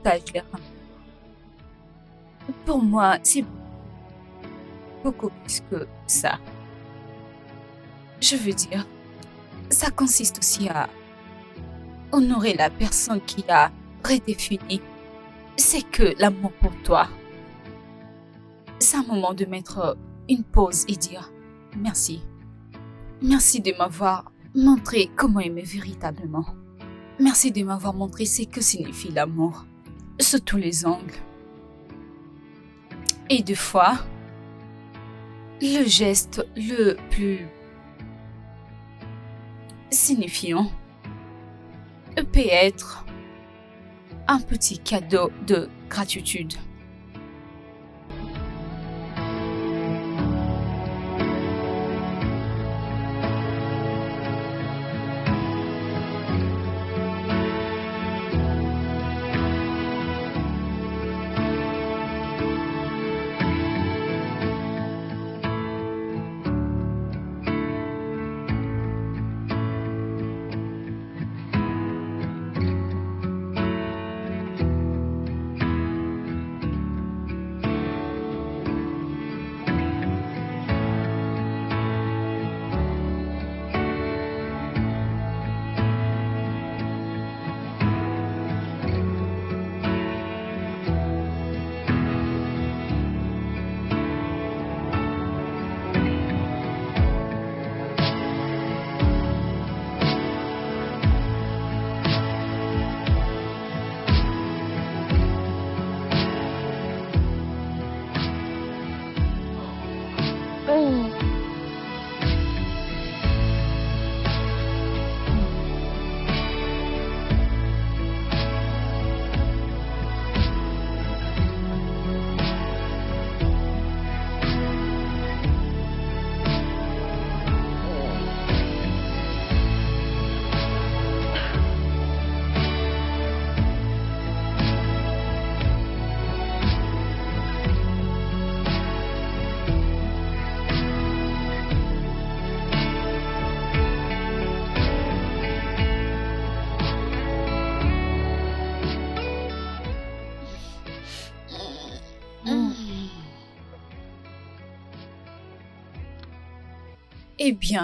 partage leur amour. Pour moi, c'est beaucoup plus que ça. Je veux dire, ça consiste aussi à honorer la personne qui a redéfini c'est que l'amour pour toi. C'est un moment de mettre une pause et dire merci. Merci de m'avoir montré comment aimer véritablement. Merci de m'avoir montré ce que signifie l'amour, sous tous les angles. Et des fois, le geste le plus signifiant peut être un petit cadeau de gratitude.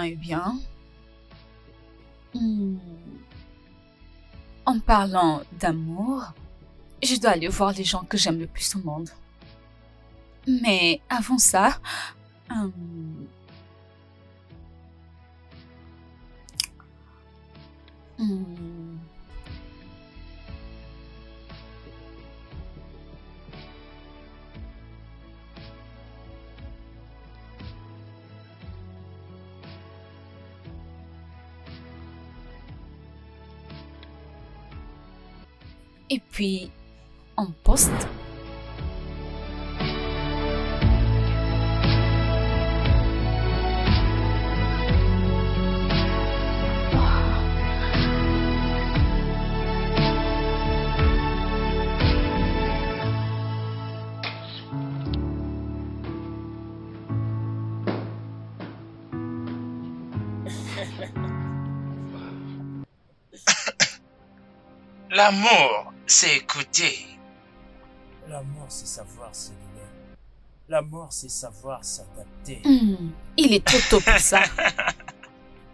Eh bien. En parlant d'amour, je dois aller voir les gens que j'aime le plus au monde. Mais avant ça, hum, hum, et puis, en poste. L'amour, c'est écouter. L'amour, c'est savoir s'aimer. L'amour, c'est savoir s'adapter. Il est trop tôt pour ça.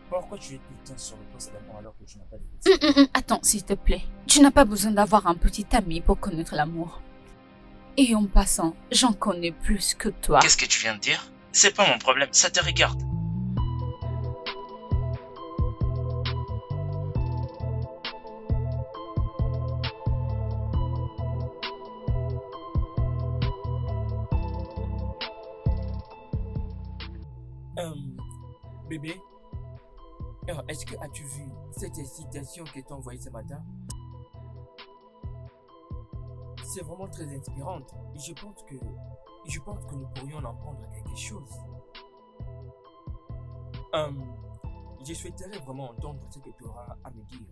Pourquoi tu es tout le temps sur le poste d'amour alors que tu n'as pas de petits? Attends, s'il te plaît. Tu n'as pas besoin d'avoir un petit ami pour connaître l'amour. Et en passant, j'en connais plus que toi. Qu'est-ce que tu viens de dire? C'est pas mon problème, ça te regarde. Bébé, est-ce que as-tu vu cette citation que t'as envoyée ce matin? C'est vraiment très inspirante. Je pense que nous pourrions en apprendre quelque chose. Je souhaiterais vraiment entendre ce que tu auras à me dire.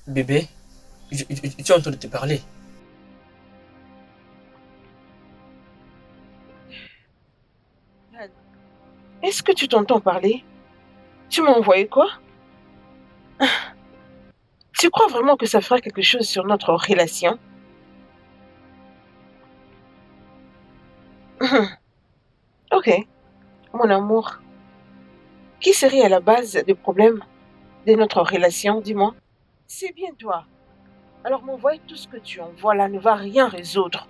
Bébé, je suis en train de te parler. Est-ce que tu t'entends parler? Tu m'as envoyé quoi? Tu crois vraiment que ça fera quelque chose sur notre relation? Ok, mon amour. Qui serait à la base des problèmes de notre relation, dis-moi? C'est bien toi. Alors m'envoyer tout ce que tu envoies là ne va rien résoudre.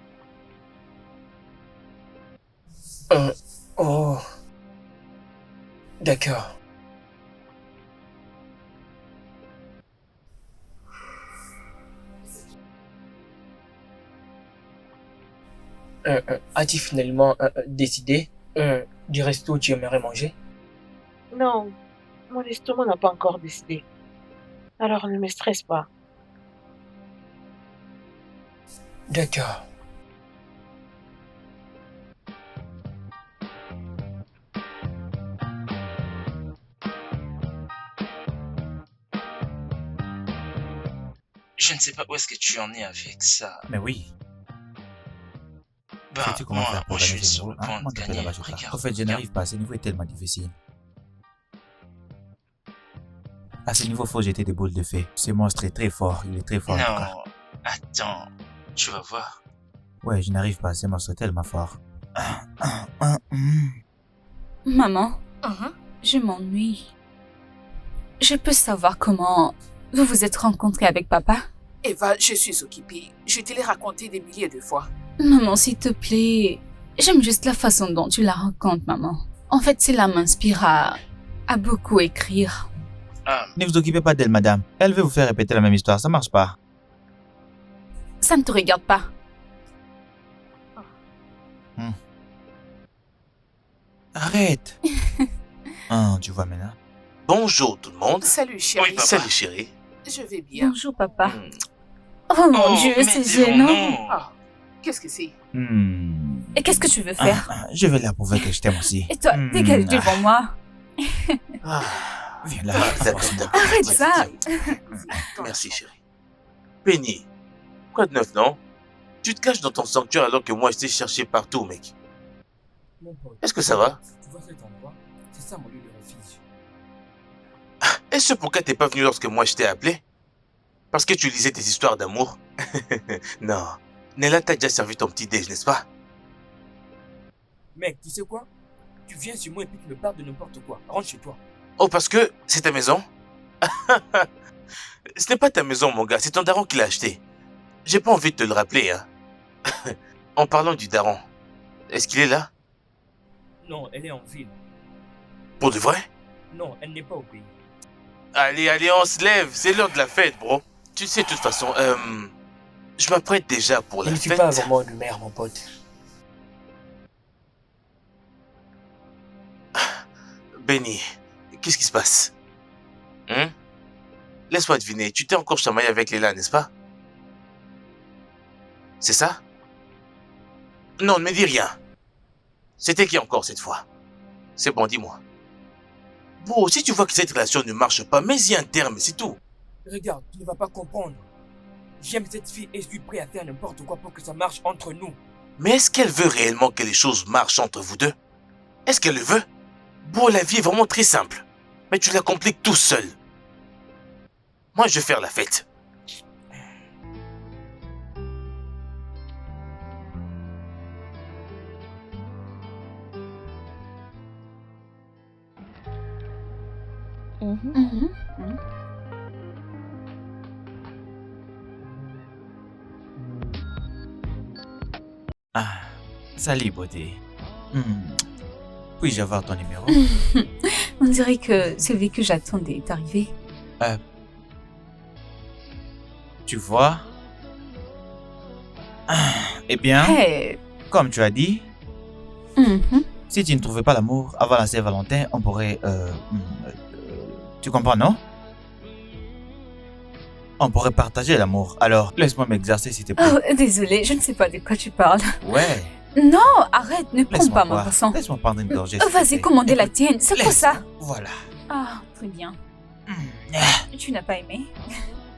Oh, d'accord. As-tu finalement décidé du resto où tu aimerais manger? Non, mon estomac n'a pas encore décidé. Alors ne me stresse pas. D'accord. Je ne sais pas où est-ce que tu en es avec ça. Mais oui, Bah, sais-tu comment faire pour moi je gagner suis ce sur niveau? le point Comment de t'appelles gagner. là-bas, je crois. Regarde, En fait, je regarde. n'arrive pas. Ce niveau est tellement difficile. À ce niveau, faut jeter des boules de fée. Ce monstre est très fort. Il est très fort en tout cas. Non, attends, tu vas voir. Ouais, je n'arrive pas. Ce monstre est tellement fort. Maman, je m'ennuie. Je peux savoir comment vous vous êtes rencontrés avec papa? Eva, je suis occupée. Je te l'ai raconté des milliers de fois. Maman, s'il te plaît. J'aime juste la façon dont tu la racontes, maman. En fait, cela m'inspire à beaucoup écrire. Ne vous occupez pas d'elle, madame. Elle veut vous faire répéter la même histoire. Ça marche pas. Ça ne te regarde pas. Arrête. Tu vois maintenant. Bonjour tout le monde. Salut, chérie. Oui, papa. Salut chérie. Je vais bien. Bonjour, papa. Hmm. Oh mon Dieu, mais c'est dis-moi gênant. non. Ah, qu'est-ce que c'est? Et qu'est-ce que tu veux faire? Je vais lui prouver que je t'aime aussi. Et toi, dégage devant moi. Ah, Viens là. d'accord, d'accord. Arrête ça. Merci chérie. Penny, quoi de neuf non? Tu te caches dans ton sanctuaire alors que moi je t'ai cherché partout mec. Mon pote. Est-ce que ça va? Tu vois cet endroit? C'est ça mon lieu de refuge. Est-ce pourquoi t'es pas venu lorsque moi je t'ai appelé? Parce que tu lisais tes histoires d'amour? Non. Nella t'a déjà servi ton petit déj, n'est-ce pas? Mec, tu sais quoi? Tu viens sur moi et puis tu me parles de n'importe quoi. Rentre chez toi. Oh, parce que c'est ta maison? Ce n'est pas ta maison, mon gars, c'est ton daron qui l'a acheté. J'ai pas envie de te le rappeler, hein. En parlant du daron, est-ce qu'il est là? Non, elle est en ville. Pour de vrai? Non, elle n'est pas au pays. Allez, allez, on se lève, c'est l'heure de la fête, bro. Tu sais, de toute façon, je m'apprête déjà pour Je la ne suis fête. pas vraiment une mère, mon pote. Benny, qu'est-ce qui se passe? Laisse-moi deviner, tu t'es encore chamaillé avec Léla, n'est-ce pas? C'est ça? Non, ne me dis rien. C'était qui encore cette fois? C'est bon, dis-moi. Bon, si tu vois que cette relation ne marche pas, mets-y un terme, c'est tout. Regarde, tu ne vas pas comprendre. J'aime cette fille et je suis prêt à faire n'importe quoi pour que ça marche entre nous. Mais est-ce qu'elle veut réellement que les choses marchent entre vous deux? Est-ce qu'elle le veut? Bon, la vie est vraiment très simple. Mais tu la compliques tout seul. Moi, je vais faire la fête. Salut, beauté. Puis-je avoir ton numéro? On dirait que celui que j'attendais est arrivé. Tu vois? Eh bien, Hey. comme tu as dit, Mhm. si tu ne trouvais pas l'amour avant la Saint-Valentin, on pourrait... tu comprends, non? On pourrait partager l'amour. Alors, laisse-moi m'exercer, s'il te plaît. Oh, désolée, je ne sais pas de quoi tu parles. Ouais, Non, arrête, ne prends laisse-moi pas ma boire. boisson. Laisse-moi prendre une gorgée. s'il te Vas-y, plaît. commandez la tienne. C'est quoi ça? Voilà. Ah, très bien. Tu n'as pas aimé?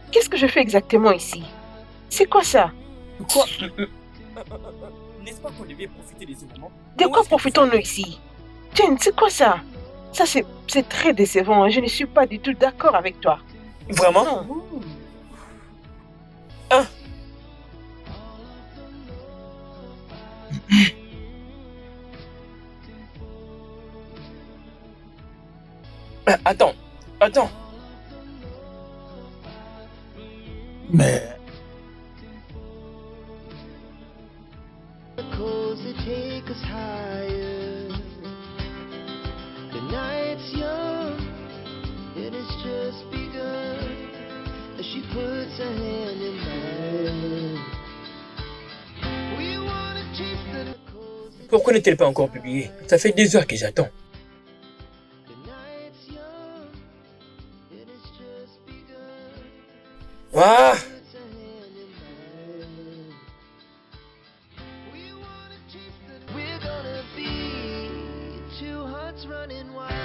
Qu'est-ce que je fais exactement ici? C'est quoi ça? Quoi? N'est-ce pas qu'on devait profiter de ce moment? De quoi profitons-nous ici? Tiens, c'est quoi ça? Ça, c'est très décevant. Je ne suis pas du tout d'accord avec toi. Vraiment? Non. Hein? Attends, attends. Mais... Cause they take us higher. The night's young, and it's just begun. As she puts her hand in mine. We wanna taste the cause they Pourquoi n'est-elle pas encore publiée? Ça fait des heures que j'attends. The night's young, and it's just begun. Ah! Puts her hand in mine. We wanna taste the we're gonna be two hearts running wild.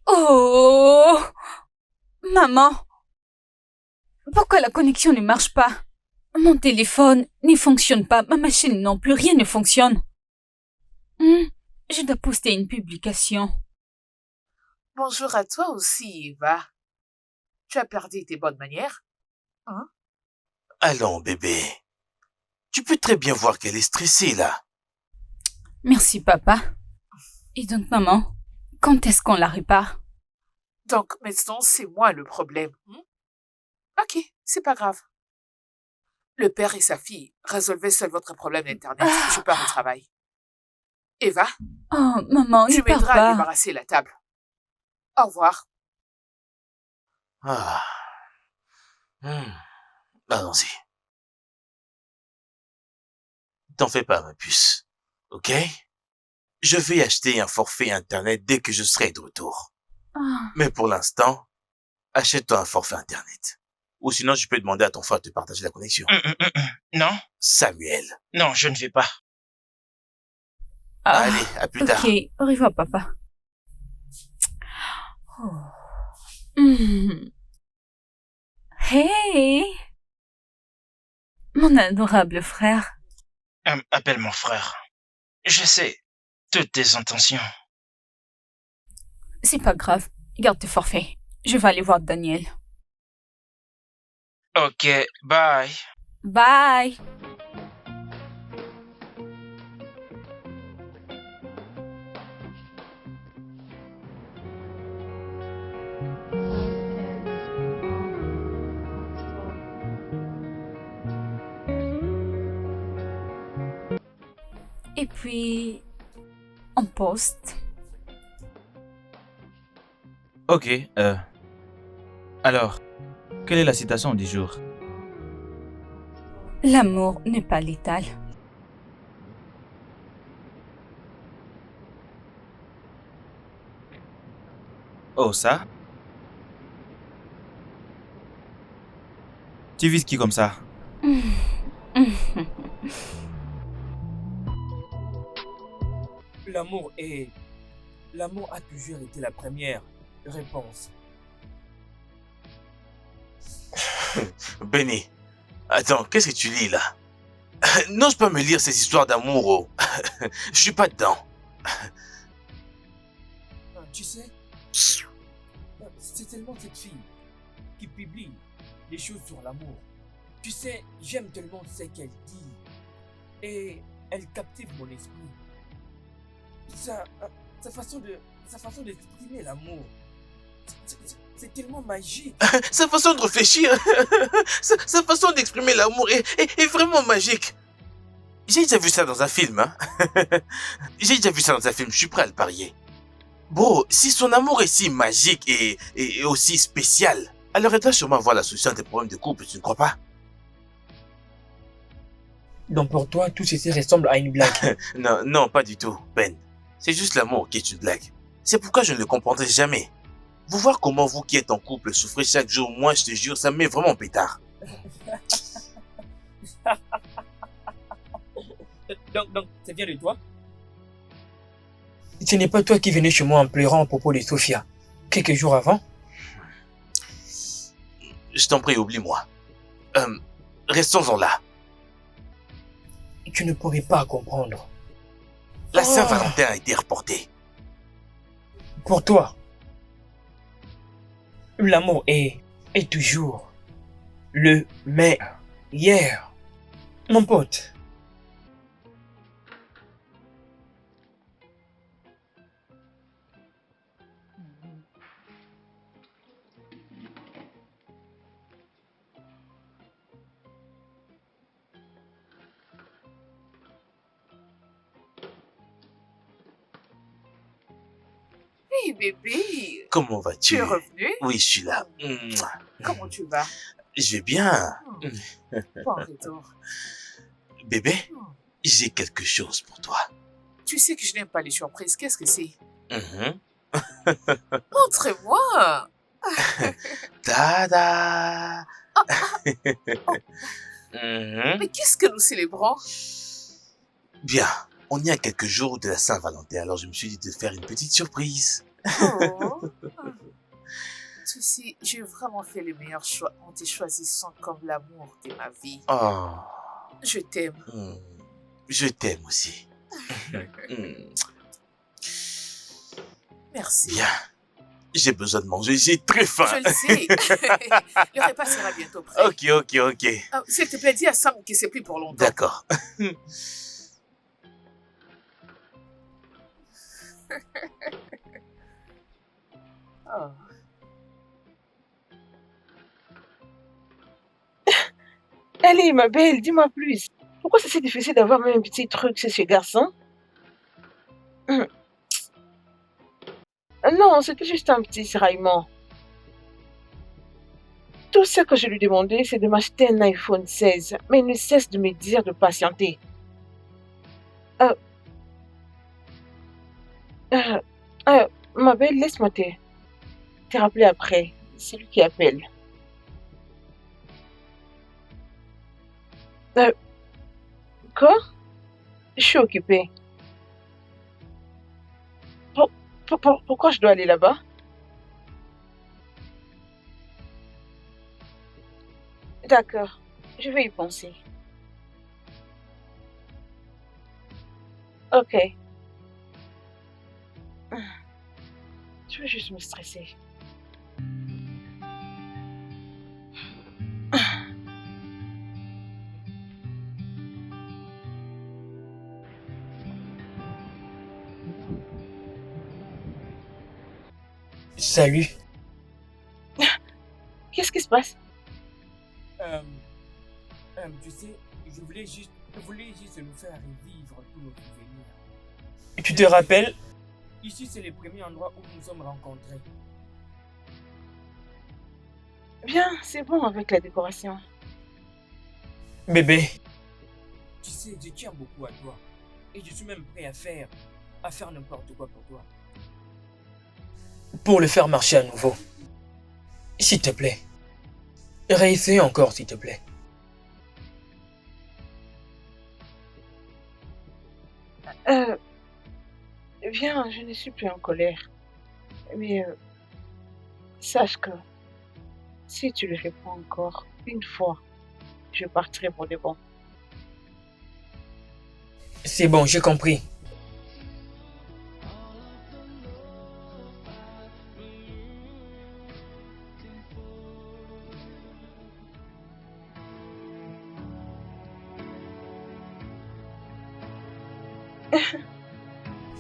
Oh! Maman, pourquoi la connexion ne marche pas? Mon téléphone ne fonctionne pas, ma machine non plus, rien ne fonctionne. Je dois poster une publication. Bonjour à toi aussi, Eva. Tu as perdu tes bonnes manières? Hein? Allons, bébé. Tu peux très bien voir qu'elle est stressée, là. Merci, papa. Et donc, maman, quand est-ce qu'on la répare? Donc maintenant, c'est moi le problème. Ok, c'est pas grave. Le père et sa fille résolvaient seuls votre problème d'Internet. Je pars au travail. Eva, Oh, maman, tu ne pars m'aideras à pas. débarrasser la table. Au revoir. Ah. Allons-y. T'en fais pas, ma puce. Ok? Je vais acheter un forfait Internet dès que je serai de retour. Ah, Mais pour l'instant, achète-toi un forfait Internet. Ou sinon, je peux demander à ton frère de te partager la connexion. Non, Samuel. non, je ne vais pas. ah, Allez, à plus tard. ok, au revoir, papa. Hmm. Hey, mon adorable frère. Appelle mon frère. Je sais toutes tes intentions. C'est pas grave, garde tes forfaits. Je vais aller voir Daniel. Ok, bye. Bye. Et puis, on poste. Ok, alors, quelle est la citation du jour? L'amour n'est pas létal. Oh, ça? Tu vises qui comme ça? L'amour est... L'amour a toujours été la première réponse. Benny, attends, qu'est-ce que tu lis là? N'ose pas me lire ces histoires d'amour, oh. Je suis pas dedans. Tu sais, c'est tellement cette fille qui publie des choses sur l'amour. Tu sais, j'aime tellement ce qu'elle dit. Et elle captive mon esprit. Sa façon d'exprimer l'amour. C'est tellement magique. Sa façon de réfléchir, sa façon d'exprimer l'amour est vraiment magique. J'ai déjà vu ça dans un film, hein. J'ai déjà vu ça dans un film, je suis prêt à le parier. Bro, si son amour est si magique et aussi spécial, alors elle doit sûrement avoir la solution à tes problèmes de couple, tu ne crois pas? Donc pour toi, tout ceci ressemble à une blague. Non, non, pas du tout, Ben. C'est juste l'amour qui est une blague. C'est pourquoi je ne le comprendrai jamais. Vous voir comment vous qui êtes en couple souffrez chaque jour, moi je te jure, ça me met vraiment pétard. Donc, ça vient de toi? Ce n'est pas toi qui venais chez moi en pleurant à propos de Sophia, quelques jours avant? Je t'en prie, oublie-moi. Restons-en là. Tu ne pourrais pas comprendre. La Saint-Valentin a été reportée. Pour toi, l'amour est toujours le meilleur. Mon pote. Hey bébé, Comment tu vas-tu? es revenu? Oui, je suis là. Comment tu vas? Je vais bien. Bon retour. Bébé, j'ai quelque chose pour toi. Tu sais que je n'aime pas les surprises, qu'est-ce que c'est? Mhm. Montre-moi! Tada! Mhm. Mais qu'est-ce que nous célébrons? Bien, on y a quelques jours de la Saint-Valentin, alors je me suis dit de faire une petite surprise. Oh. Tu sais, j'ai vraiment fait le meilleur choix en te choisissant comme l'amour de ma vie. Oh, Je t'aime. je t'aime aussi. Mm. Merci. Bien, j'ai besoin de manger, j'ai très faim. Je le sais. Le repas sera bientôt prêt. Ok. S'il te plaît, dis à Sam que c'est plus pour longtemps. D'accord. Oh. Allez, ma belle, dis-moi plus. Pourquoi c'est si difficile d'avoir même un petit truc chez ce garçon? Non, c'était juste un petit seraillement. Tout ce que je lui demandais, c'est de m'acheter un iPhone 16, mais il ne cesse de me dire de patienter. Ma belle, laisse-moi te rappeler après. C'est lui qui appelle. Quoi? Je suis occupée. Pourquoi je dois aller là-bas? D'accord, je vais y penser. Ok. Je vais juste me stresser. Salut. Qu'est-ce qui se passe? Tu sais, je voulais juste nous faire revivre tous nos souvenirs. Tu te rappelles? Ici, c'est le premier endroit où nous nous sommes rencontrés. Bien, c'est bon avec la décoration. Bébé. Tu sais, je tiens beaucoup à toi. Et je suis même prêt à faire n'importe quoi pour toi. Pour le faire marcher à nouveau. S'il te plaît. Réessaye encore, s'il te plaît. Euh, Viens, je ne suis plus en colère. Mais sache que si tu lui réponds encore une fois, je partirai pour de bon. C'est bon, j'ai compris.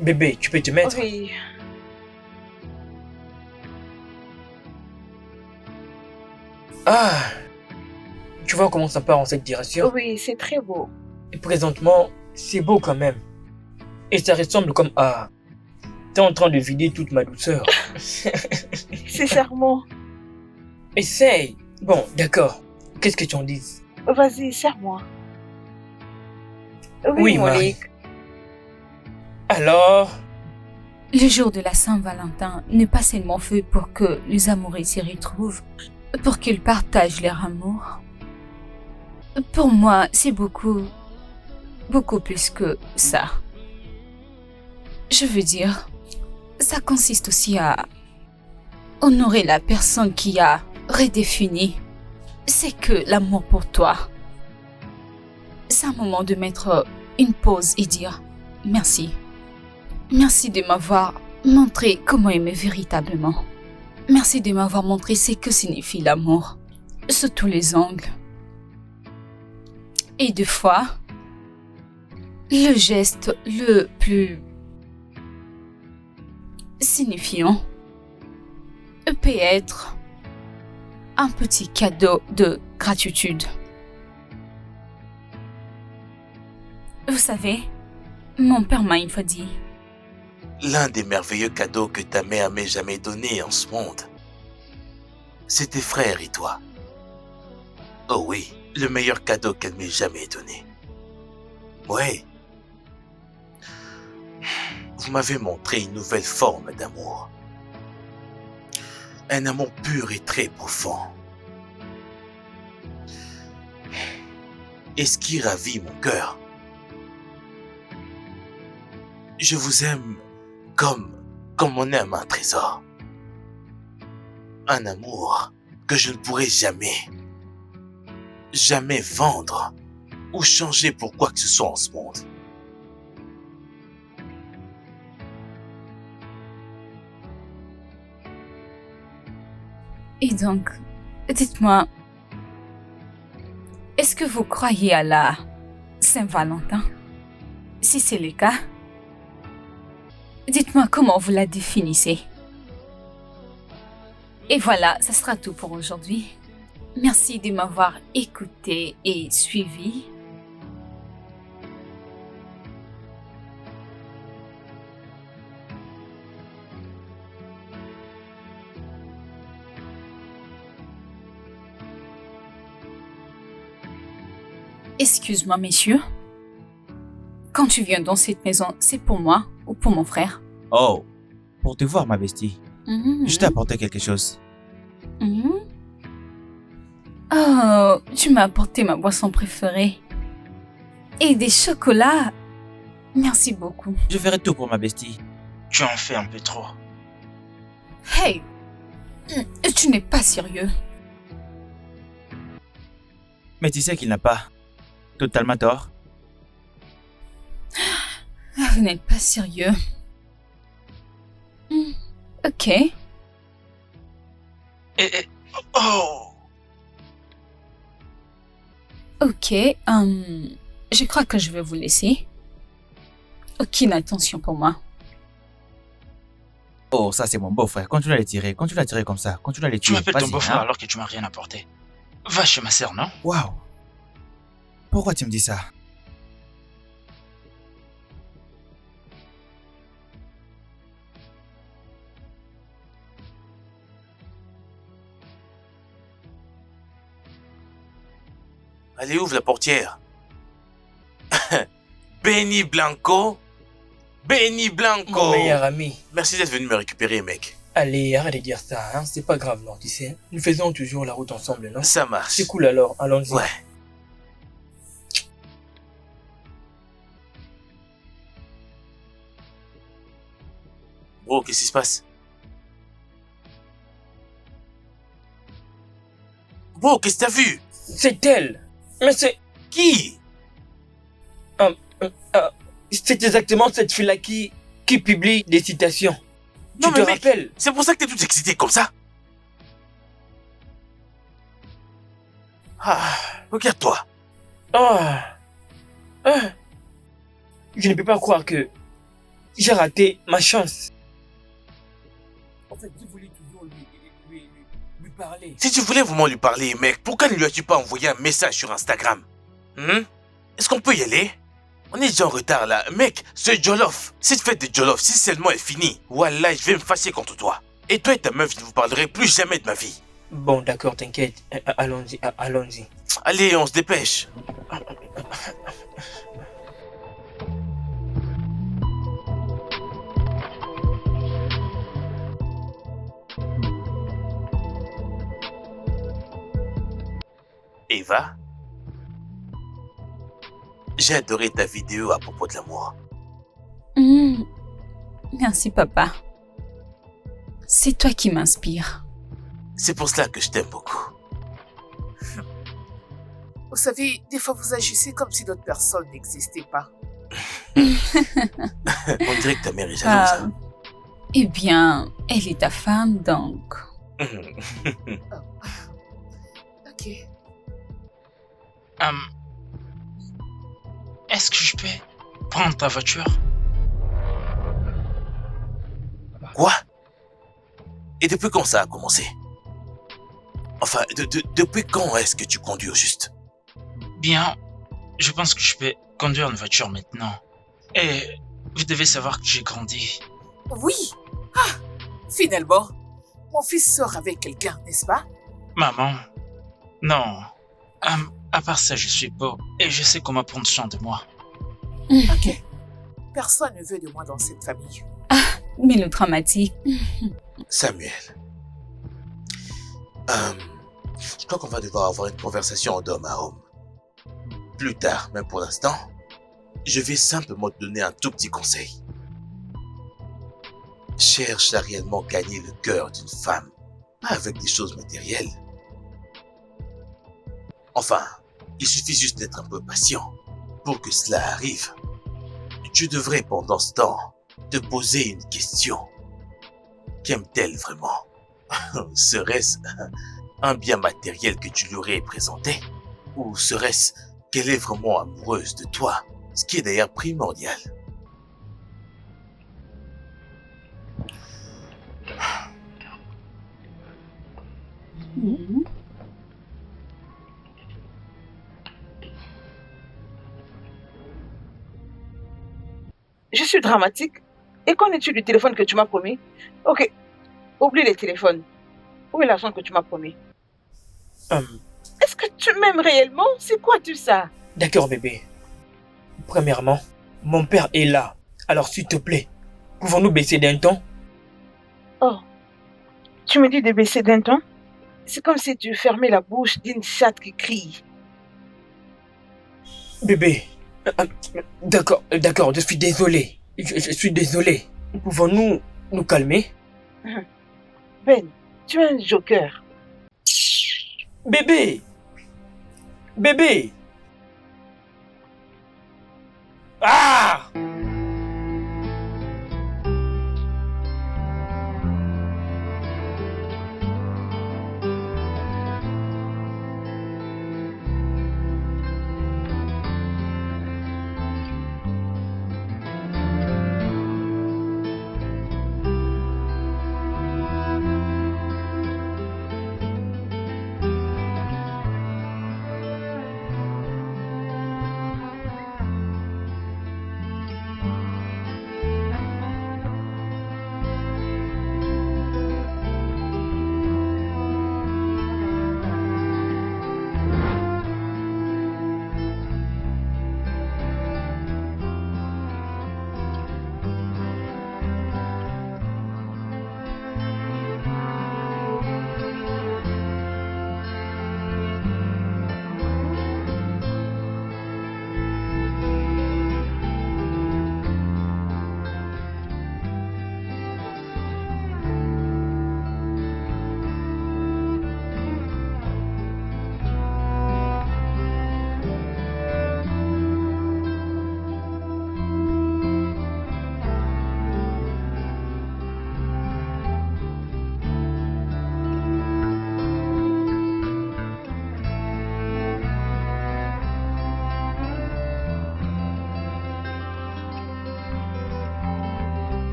Bébé, tu peux te mettre? Oui, Ah, tu vois comment ça part en cette direction? oui, c'est très beau. Et présentement, c'est beau quand même. Et ça ressemble comme à... T'es en train de vider toute ma douceur. C'est charmant. Essaye. Bon, d'accord. Qu'est-ce que tu en dis? Vas-y, serre-moi. Oui, mon Marie. Lick. Alors, Le jour de la Saint-Valentin n'est pas seulement fait pour que les amoureux s'y retrouvent, pour qu'ils partagent leur amour. Pour moi, c'est beaucoup plus que ça. Je veux dire, ça consiste aussi à honorer la personne qui a redéfini c'est que l'amour pour toi. C'est un moment de mettre une pause et dire merci. Merci de m'avoir montré comment aimer véritablement. Merci de m'avoir montré ce que signifie l'amour, sous tous les angles. Et des fois, le geste le plus signifiant peut être un petit cadeau de gratitude. Vous savez, mon père m'a une fois dit, L'un des merveilleux cadeaux que ta mère m'ait jamais donné en ce monde, c'est tes frères et toi. Oh oui, le meilleur cadeau qu'elle m'ait jamais donné. Ouais. Vous m'avez montré une nouvelle forme d'amour. Un amour pur et très profond. Et ce qui ravit mon cœur. Je vous aime comme on aime un trésor. Un amour que je ne pourrai jamais vendre ou changer pour quoi que ce soit en ce monde. et donc, dites-moi, est-ce que vous croyez à la Saint-Valentin? Si c'est le cas, dites-moi comment vous la définissez. Et voilà, ça sera tout pour aujourd'hui. Merci de m'avoir écouté et suivi. Excuse-moi, messieurs. Quand tu viens dans cette maison, c'est pour moi ou pour mon frère? Oh, pour te voir, ma bestie. Mhm. Je t'ai apporté quelque chose. Mhm. Oh, tu m'as apporté ma boisson préférée. Et des chocolats. Merci beaucoup. Je ferai tout pour ma bestie. Tu en fais un peu trop. Hey, tu n'es pas sérieux. Mais tu sais qu'il n'a pas totalement tort. Vous n'êtes pas sérieux. Ok. Oh! Ok, je crois que je vais vous laisser. Aucune attention pour moi. Oh, ça c'est mon beau-frère. Continue à les tirer. Continue à tirer comme ça. Continue à les Tu tuer. m'appelles ton Vas-y, beau-frère hein. alors que tu m'as rien apporté. Va chez ma sœur, non? Waouh. Pourquoi tu me dis ça? Allez, ouvre la portière. Benny Blanco. Benny Blanco. mon meilleur ami. Merci d'être venu me récupérer, mec. Allez, arrête de dire ça, hein. C'est pas grave, non, tu sais. Nous faisons toujours la route ensemble, non? Ça marche. C'est cool alors, allons-y. Ouais. Oh, qu'est-ce qui se passe? Bon, qu'est-ce que t'as vu? C'est elle. Mais c'est... Qui? C'est exactement cette fille-là qui publie des citations. Non, Tu te mais mec, rappelles? c'est pour ça que t'es toute excitée comme ça? Ah, regarde-toi. Ah. Ah. Je ne peux pas croire que j'ai raté ma chance. En fait, je voulais toujours lui parler. Si tu voulais vraiment lui parler, mec, pourquoi ne lui as-tu pas envoyé un message sur Instagram? Est-ce qu'on peut y aller? On est déjà en retard là. Mec, ce Jollof, cette fête de Jollof, si seulement est finie, voilà, je vais me fâcher contre toi. Et toi et ta meuf, je ne vous parlerai plus jamais de ma vie. Bon, d'accord, t'inquiète. Allons-y, allons-y. Allez, on se dépêche. Eva, j'ai adoré ta vidéo à propos de l'amour. Merci, papa. C'est toi qui m'inspires. C'est pour cela que je t'aime beaucoup. Vous savez, des fois vous agissez comme si d'autres personnes n'existaient pas. On dirait que ta mère est jalouse. Eh bien, elle est ta femme, donc. Ok. Est-ce que je peux prendre ta voiture? Quoi? Et depuis quand ça a commencé? Enfin, depuis quand est-ce que tu conduis au juste? Bien, je pense que je peux conduire une voiture maintenant. Et vous devez savoir que j'ai grandi. Oui. Ah, finalement, mon fils sort avec quelqu'un, n'est-ce pas? Maman, non. À part ça, je suis beau et je sais comment prendre soin de moi. Ok. Personne ne veut de moi dans cette famille. Mais le dramatique. Samuel. Je crois qu'on va devoir avoir une conversation d'homme à homme. Plus tard, mais pour l'instant, je vais simplement te donner un tout petit conseil. Cherche à réellement gagner le cœur d'une femme, pas avec des choses matérielles. Enfin, il suffit juste d'être un peu patient pour que cela arrive. Tu devrais pendant ce temps te poser une question. Qu'aime-t-elle vraiment? Serait-ce un bien matériel que tu lui aurais présenté? Ou serait-ce qu'elle est vraiment amoureuse de toi? Ce qui est d'ailleurs primordial. Je suis dramatique. Et qu'en est-il du téléphone que tu m'as promis? Ok, oublie les téléphones. Où est l'argent que tu m'as promis? Est-ce que tu m'aimes réellement? C'est quoi tout ça? D'accord, bébé. Premièrement, mon père est là. Alors, s'il te plaît, pouvons-nous baisser d'un ton? Oh, tu me dis de baisser d'un ton? C'est comme si tu fermais la bouche d'une chatte qui crie. Bébé, d'accord, je suis désolé. Je suis désolé. Pouvons-nous nous calmer? Ben, tu es un joker. Bébé! Bébé! Ah!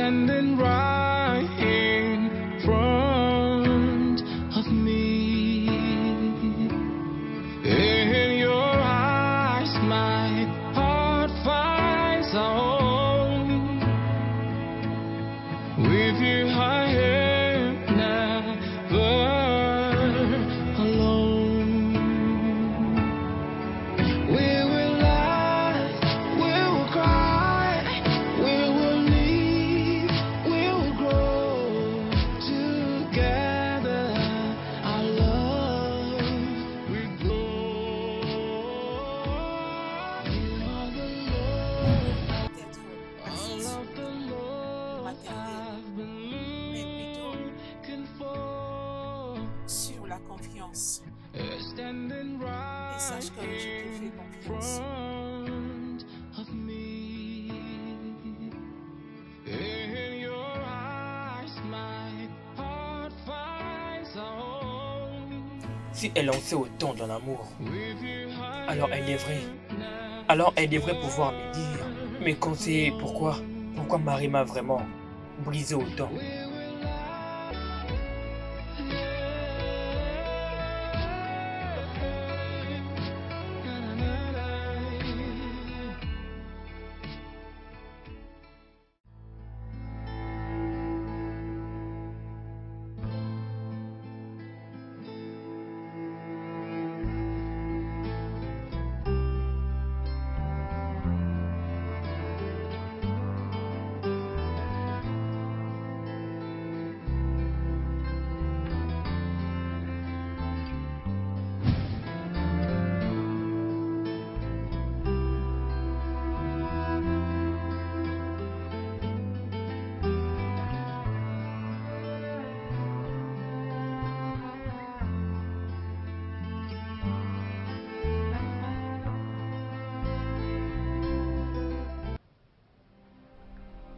standing right in front of me. In your eyes, my heart finds a home. With you, I am never alone. We will laugh, we will cry, we will leave, we will grow together. Our love will grow. You are the Lord, Peut-être all assise of the Lord matérielle, I've been mais plutôt looking for. sur la confiance. Standing Et sache que je te fais right confiance. front of me. In your eyes, my heart finds a home. Si elle en sait autant dans l'amour, With you, I alors elle devrait. Alors elle devrait pouvoir me dire, me conseiller pourquoi Marie m'a vraiment brisé autant.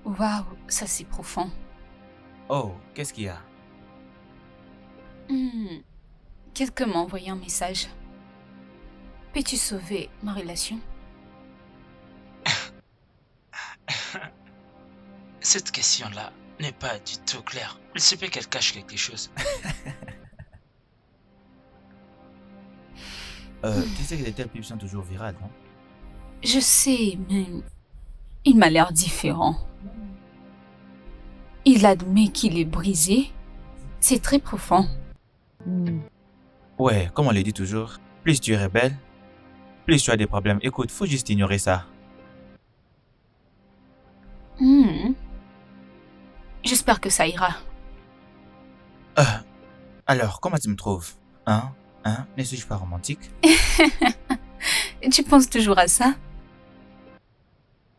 Waouh, ça c'est profond. Oh, qu'est-ce qu'il y a? Quelqu'un m'a envoyé un message. Peux-tu sauver ma relation? Cette question-là n'est pas du tout claire. Il se peut qu'elle cache quelque chose. Tu sais que les telles pubs sont toujours virales, non? Je sais, mais il m'a l'air différent. Il admet qu'il est brisé. C'est très profond. Ouais, comme on le dit toujours, plus tu es rebelle, plus tu as des problèmes. Écoute, faut juste ignorer ça. J'espère que ça ira. Alors, comment tu me trouves? Hein? Ne suis-je pas romantique? Tu penses toujours à ça?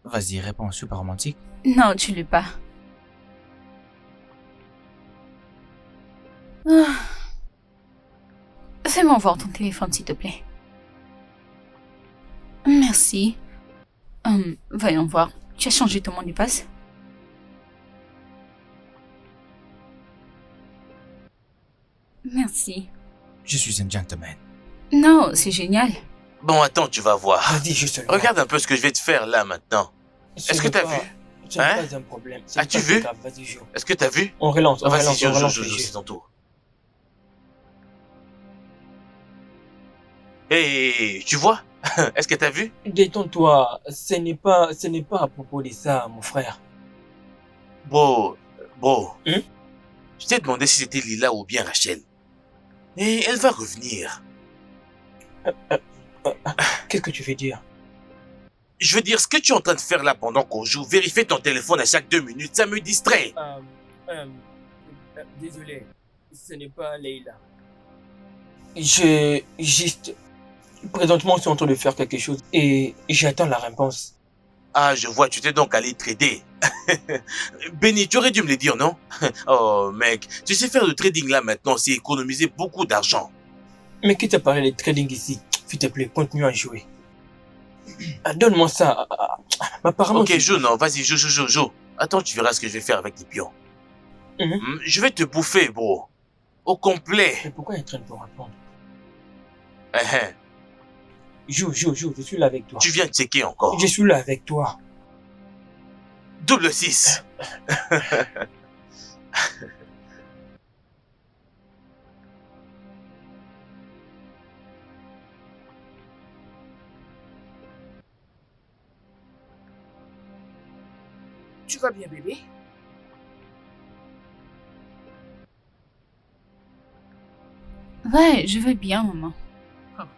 Vas-y, réponds, je suis pas romantique? Non, tu l'es pas. Ah. Fais-moi voir ton téléphone, s'il te plaît. Merci. Voyons voir. Tu as changé ton mot de passe? Merci. Je suis un gentleman. Non, c'est génial. Bon, attends, tu vas voir. Vas-y, juste là. Regarde un peu ce que je vais te faire là maintenant. Ce Est-ce que n'est t'as pas- vu? Ce n'est Hein? pas un problème. As-tu pas vu? grave, vas-y, joue. Est-ce que t'as vu? On relance, on Vas-y, relance, on joue, relance joue, le joue, jeu. c'est ton tour. Hey, tu vois? Est-ce que t'as vu? Détends-toi, ce n'est pas à propos de ça, mon frère. Bro, Hein? je t'ai demandé si c'était Lila ou bien Rachel. Et elle va revenir. Qu'est-ce que tu veux dire? Je veux dire, ce que tu es en train de faire là pendant qu'on joue, vérifier ton téléphone à chaque 2 minutes, ça me distrait. Désolé, ce n'est pas Leila. Présentement, je suis en train de faire quelque chose et j'attends la réponse. Ah, je vois, tu t'es donc allé trader. Benny, tu aurais dû me le dire, non? Oh, mec, tu sais faire le trading là maintenant, c'est économiser beaucoup d'argent. Mais qui t'a parlé de trading ici? S'il te plaît, continue à jouer. Donne-moi ça. Apparemment, Ok, joue, non, vas-y, joue. Attends, tu verras ce que je vais faire avec les pions. Je vais te bouffer, bro. Au complet. Mais pourquoi il est en train de me répondre? Eh, Joue, je suis là avec toi. Tu viens checker encore. Je suis là avec toi. Double 6. Tu vas bien, bébé? Ouais, je vais bien, maman. Ah.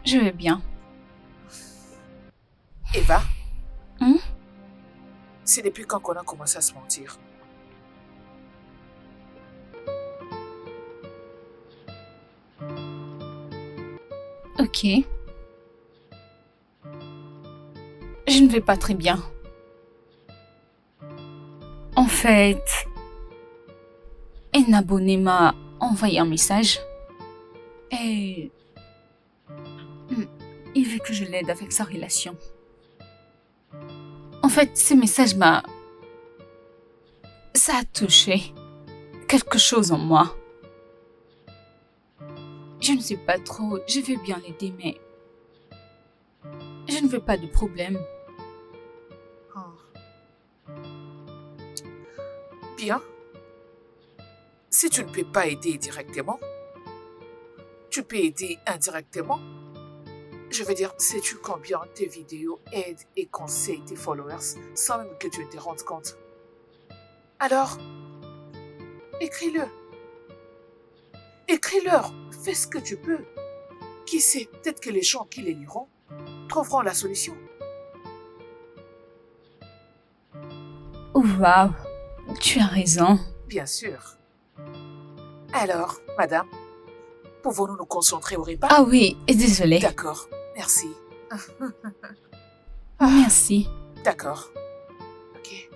Je vais bien. Eva? Hum? C'est depuis quand qu'on a commencé à se mentir? Ok. Je ne vais pas très bien. En fait, un abonné m'a envoyé un message et il veut que je l'aide avec sa relation. En fait, ce message ça a touché quelque chose en moi. Je ne sais pas trop, je veux bien l'aider, mais je ne veux pas de problème. Bien. Si tu ne peux pas aider directement, tu peux aider indirectement. Je veux dire, sais-tu combien tes vidéos aident et conseillent tes followers sans même que tu ne te rendes compte? Alors, écris-le. Écris-leur. Fais ce que tu peux. Qui sait, peut-être que les gens qui les liront trouveront la solution. Waouh, tu as raison. Bien sûr. Alors, madame, pouvons-nous nous concentrer au repas? Ah oui, désolée. D'accord, merci. Merci. D'accord. Ok.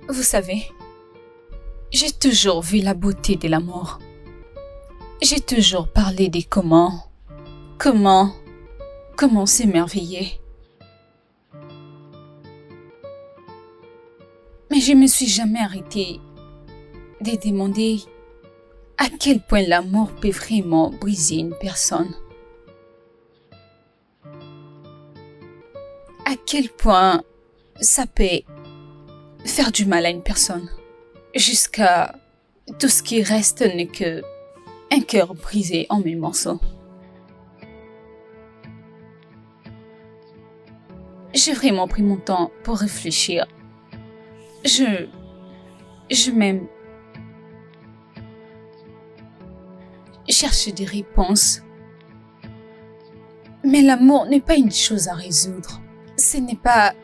Vous savez, j'ai toujours vu la beauté de l'amour. J'ai toujours parlé des comment s'émerveiller. Mais je me suis jamais arrêtée de demander à quel point l'amour peut vraiment briser une personne. À quel point ça peut faire du mal à une personne. Jusqu'à tout ce qui reste n'est que un cœur brisé en mille morceaux. J'ai vraiment pris mon temps pour réfléchir. Je même cherche des réponses. Mais l'amour n'est pas une chose à résoudre. Ce n'est pas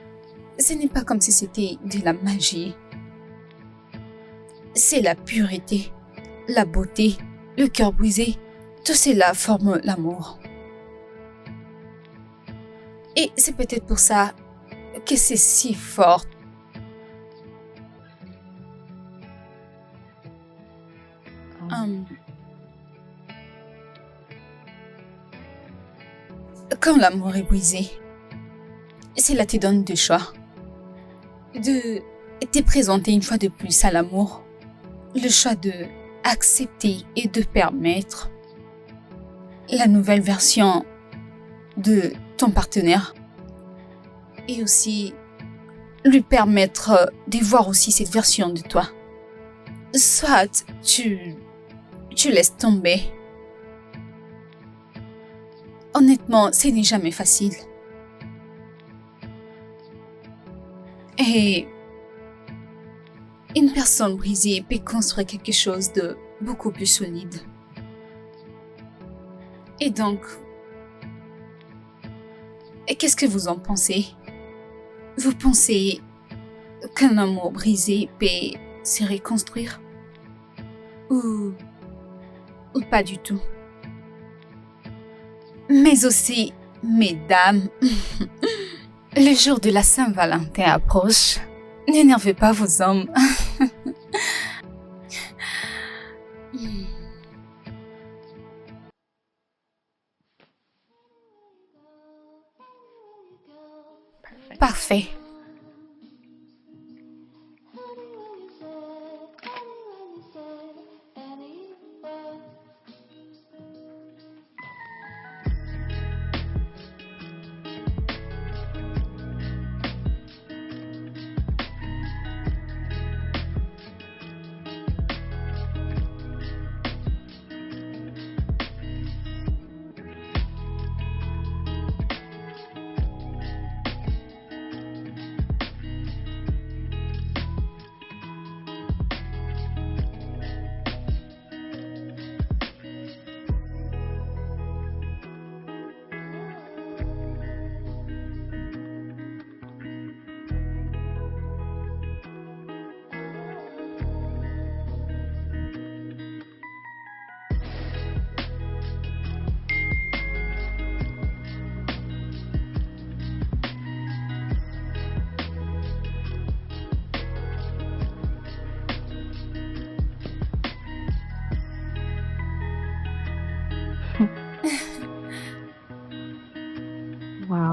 comme si c'était de la magie. C'est la pureté, la beauté, le cœur brisé. Tout cela forme l'amour. Et c'est peut-être pour ça que c'est si fort. Quand l'amour est brisé, cela te donne deux choix. De te présenter une fois de plus à l'amour. Le choix de accepter et de permettre la nouvelle version de ton partenaire. Et aussi lui permettre de voir aussi cette version de toi. Soit tu laisses tomber. Honnêtement, ce n'est jamais facile. Et une personne brisée peut construire quelque chose de beaucoup plus solide. Et donc, qu'est-ce que vous en pensez? Vous pensez qu'un amour brisé peut se reconstruire? Ou pas du tout? Mais aussi, mesdames, le jour de la Saint-Valentin approche. N'énervez pas vos hommes. Parfait.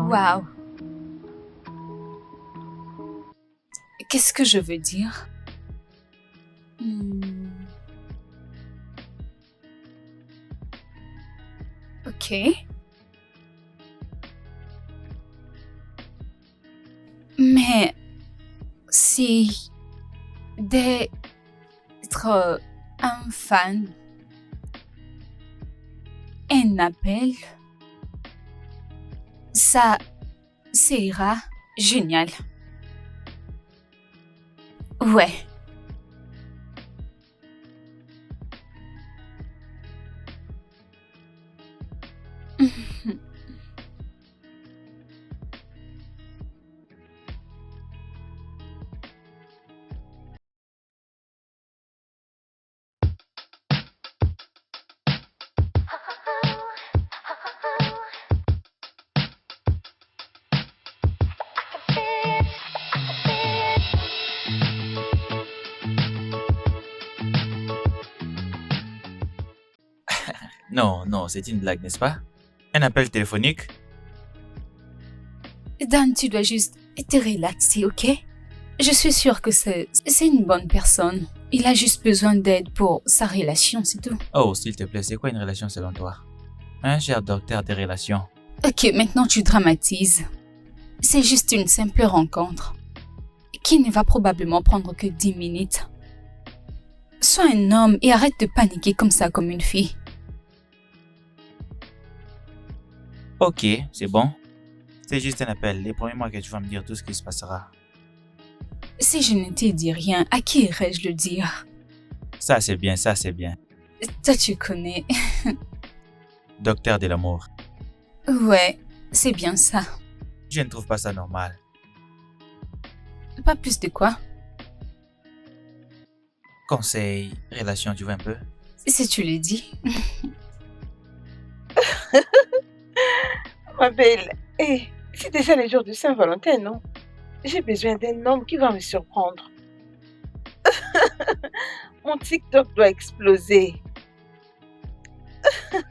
Waouh. Qu'est-ce que je veux dire? Hmm. Ok. Mais si d'être un fan, un appel, ça ira génial. Ouais. Non, non, c'est une blague, n'est-ce pas? Un appel téléphonique? Dan, tu dois juste te relaxer, ok? Je suis sûre que c'est une bonne personne. Il a juste besoin d'aide pour sa relation, c'est tout. Oh, s'il te plaît, c'est quoi une relation selon toi? Un cher docteur des relations. Ok, maintenant tu dramatises. C'est juste une simple rencontre qui ne va probablement prendre que 10 minutes. Sois un homme et arrête de paniquer comme ça comme une fille. Ok, c'est bon. C'est juste un appel. Les premiers mois que tu vas me dire tout ce qui se passera. Si je ne t'ai dit rien, à qui irais-je le dire? Ça, c'est bien, ça, c'est bien. Toi, tu connais. Docteur de l'amour. Ouais, c'est bien ça. Je ne trouve pas ça normal. Pas plus de quoi? Conseil, relation, tu vois un peu? Si tu le dis. Ma belle, c'est déjà le jour de Saint-Valentin, non? J'ai besoin d'un homme qui va me surprendre. Mon TikTok doit exploser.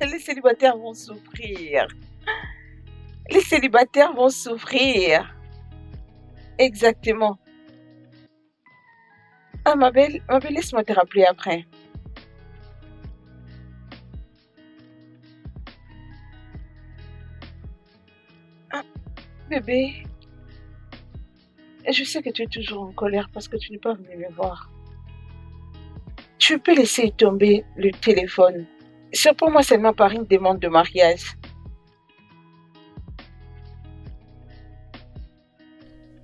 Les célibataires vont souffrir. Les célibataires vont souffrir. Exactement. Ah, ma belle, laisse-moi te rappeler après. Ah, bébé, je sais que tu es toujours en colère parce que tu n'es pas venu me voir. Tu peux laisser tomber le téléphone. C'est pour moi seulement par une demande de mariage.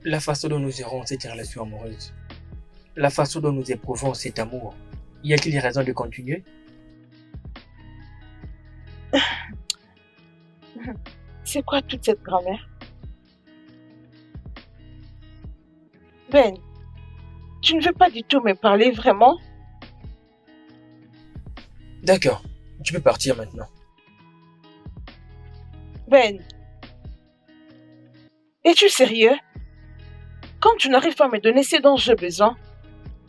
La façon dont nous gérons cette relation amoureuse, la façon dont nous éprouvons cet amour, y a-t-il raison de continuer? C'est quoi toute cette grammaire? Ben, tu ne veux pas du tout me parler vraiment? D'accord, tu peux partir maintenant. Ben, es-tu sérieux? Quand tu n'arrives pas à me donner ce dont j'ai besoin,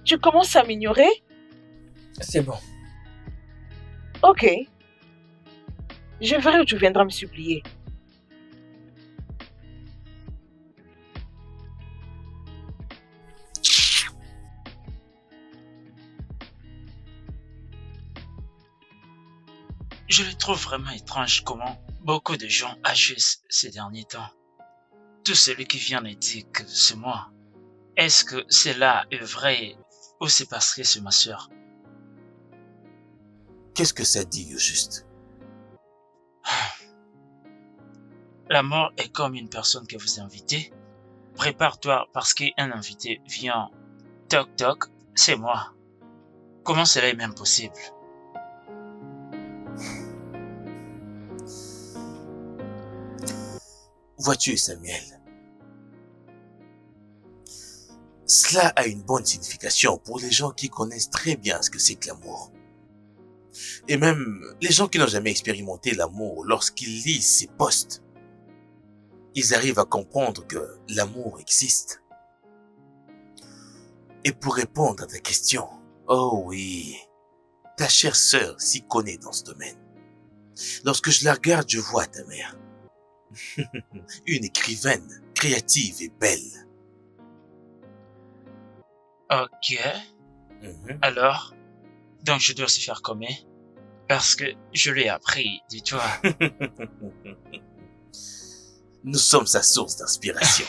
tu commences à m'ignorer? C'est bon. Ok. Je verrai où tu viendras me supplier. Je le trouve vraiment étrange comment beaucoup de gens agissent ces derniers temps. Tout celui qui vient et dit que c'est moi. Est-ce que cela est vrai ou c'est parce que c'est ma sœur? Qu'est-ce que ça dit au juste? L'amour est comme une personne que vous invitez. Prépare-toi parce qu'un invité vient. Toc toc, c'est moi. Comment cela est même possible? Vois-tu, Samuel, cela a une bonne signification pour les gens qui connaissent très bien ce que c'est que l'amour. Et même les gens qui n'ont jamais expérimenté l'amour, lorsqu'ils lisent ces posts, ils arrivent à comprendre que l'amour existe. Et pour répondre à ta question, oh oui, ta chère sœur s'y connaît dans ce domaine. Lorsque je la regarde, je vois ta mère. Une écrivaine, créative et belle. Ok. Alors, donc je dois se faire comment? Parce que je l'ai appris, dis-toi. Nous sommes sa source d'inspiration.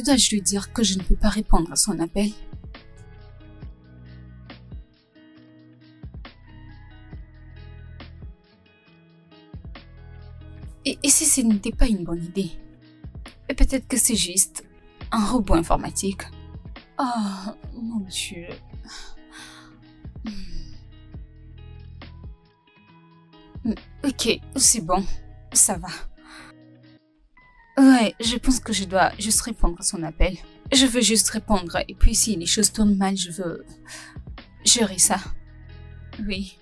Dois-je lui dire que je ne peux pas répondre à son appel? Et si ce n'était pas une bonne idée? Et peut-être que c'est juste un robot informatique. Oh, mon Dieu. Ok, c'est bon. Ça va. Ouais, je pense que je dois juste répondre à son appel. Je veux juste répondre. Et puis si les choses tournent mal, je veux gérer ça. Oui.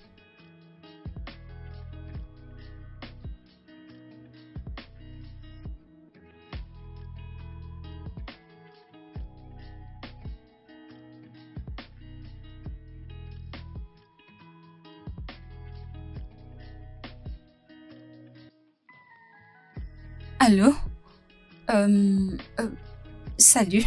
Allô? Salut.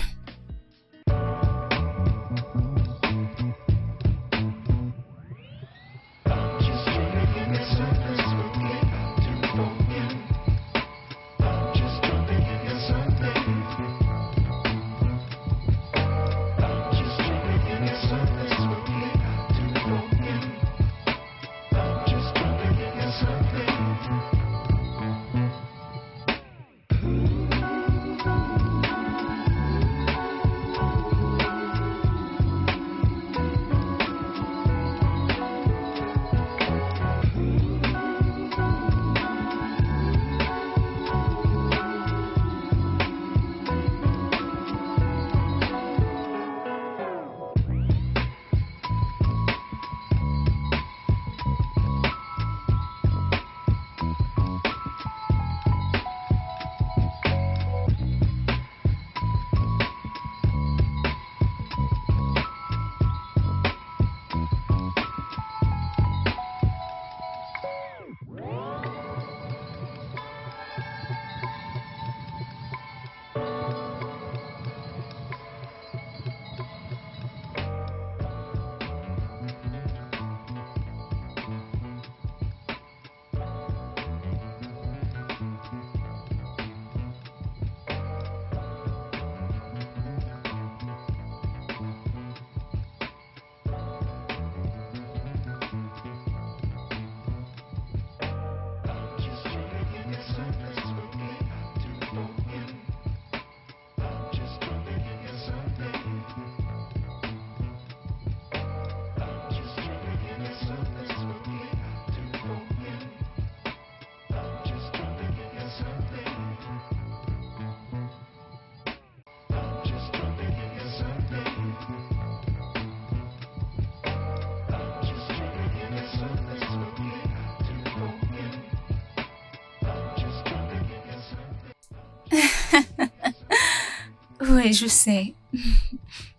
Ouais, je sais.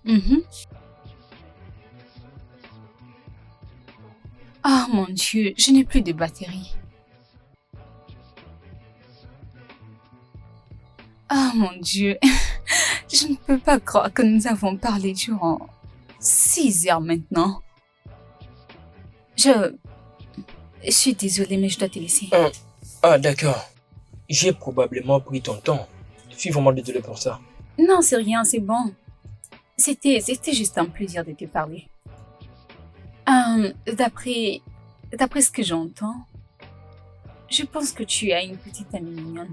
Mhm. Oh mon Dieu, je n'ai plus de batterie. Oh mon Dieu, je ne peux pas croire que nous avons parlé durant 6 heures maintenant. Je suis désolée, mais je dois te laisser. Ah, d'accord. J'ai probablement pris ton temps. Je suis vraiment désolé pour ça. Non, c'est rien, c'est bon. C'était juste un plaisir de te parler. D'après ce que j'entends, je pense que tu as une petite amie mignonne.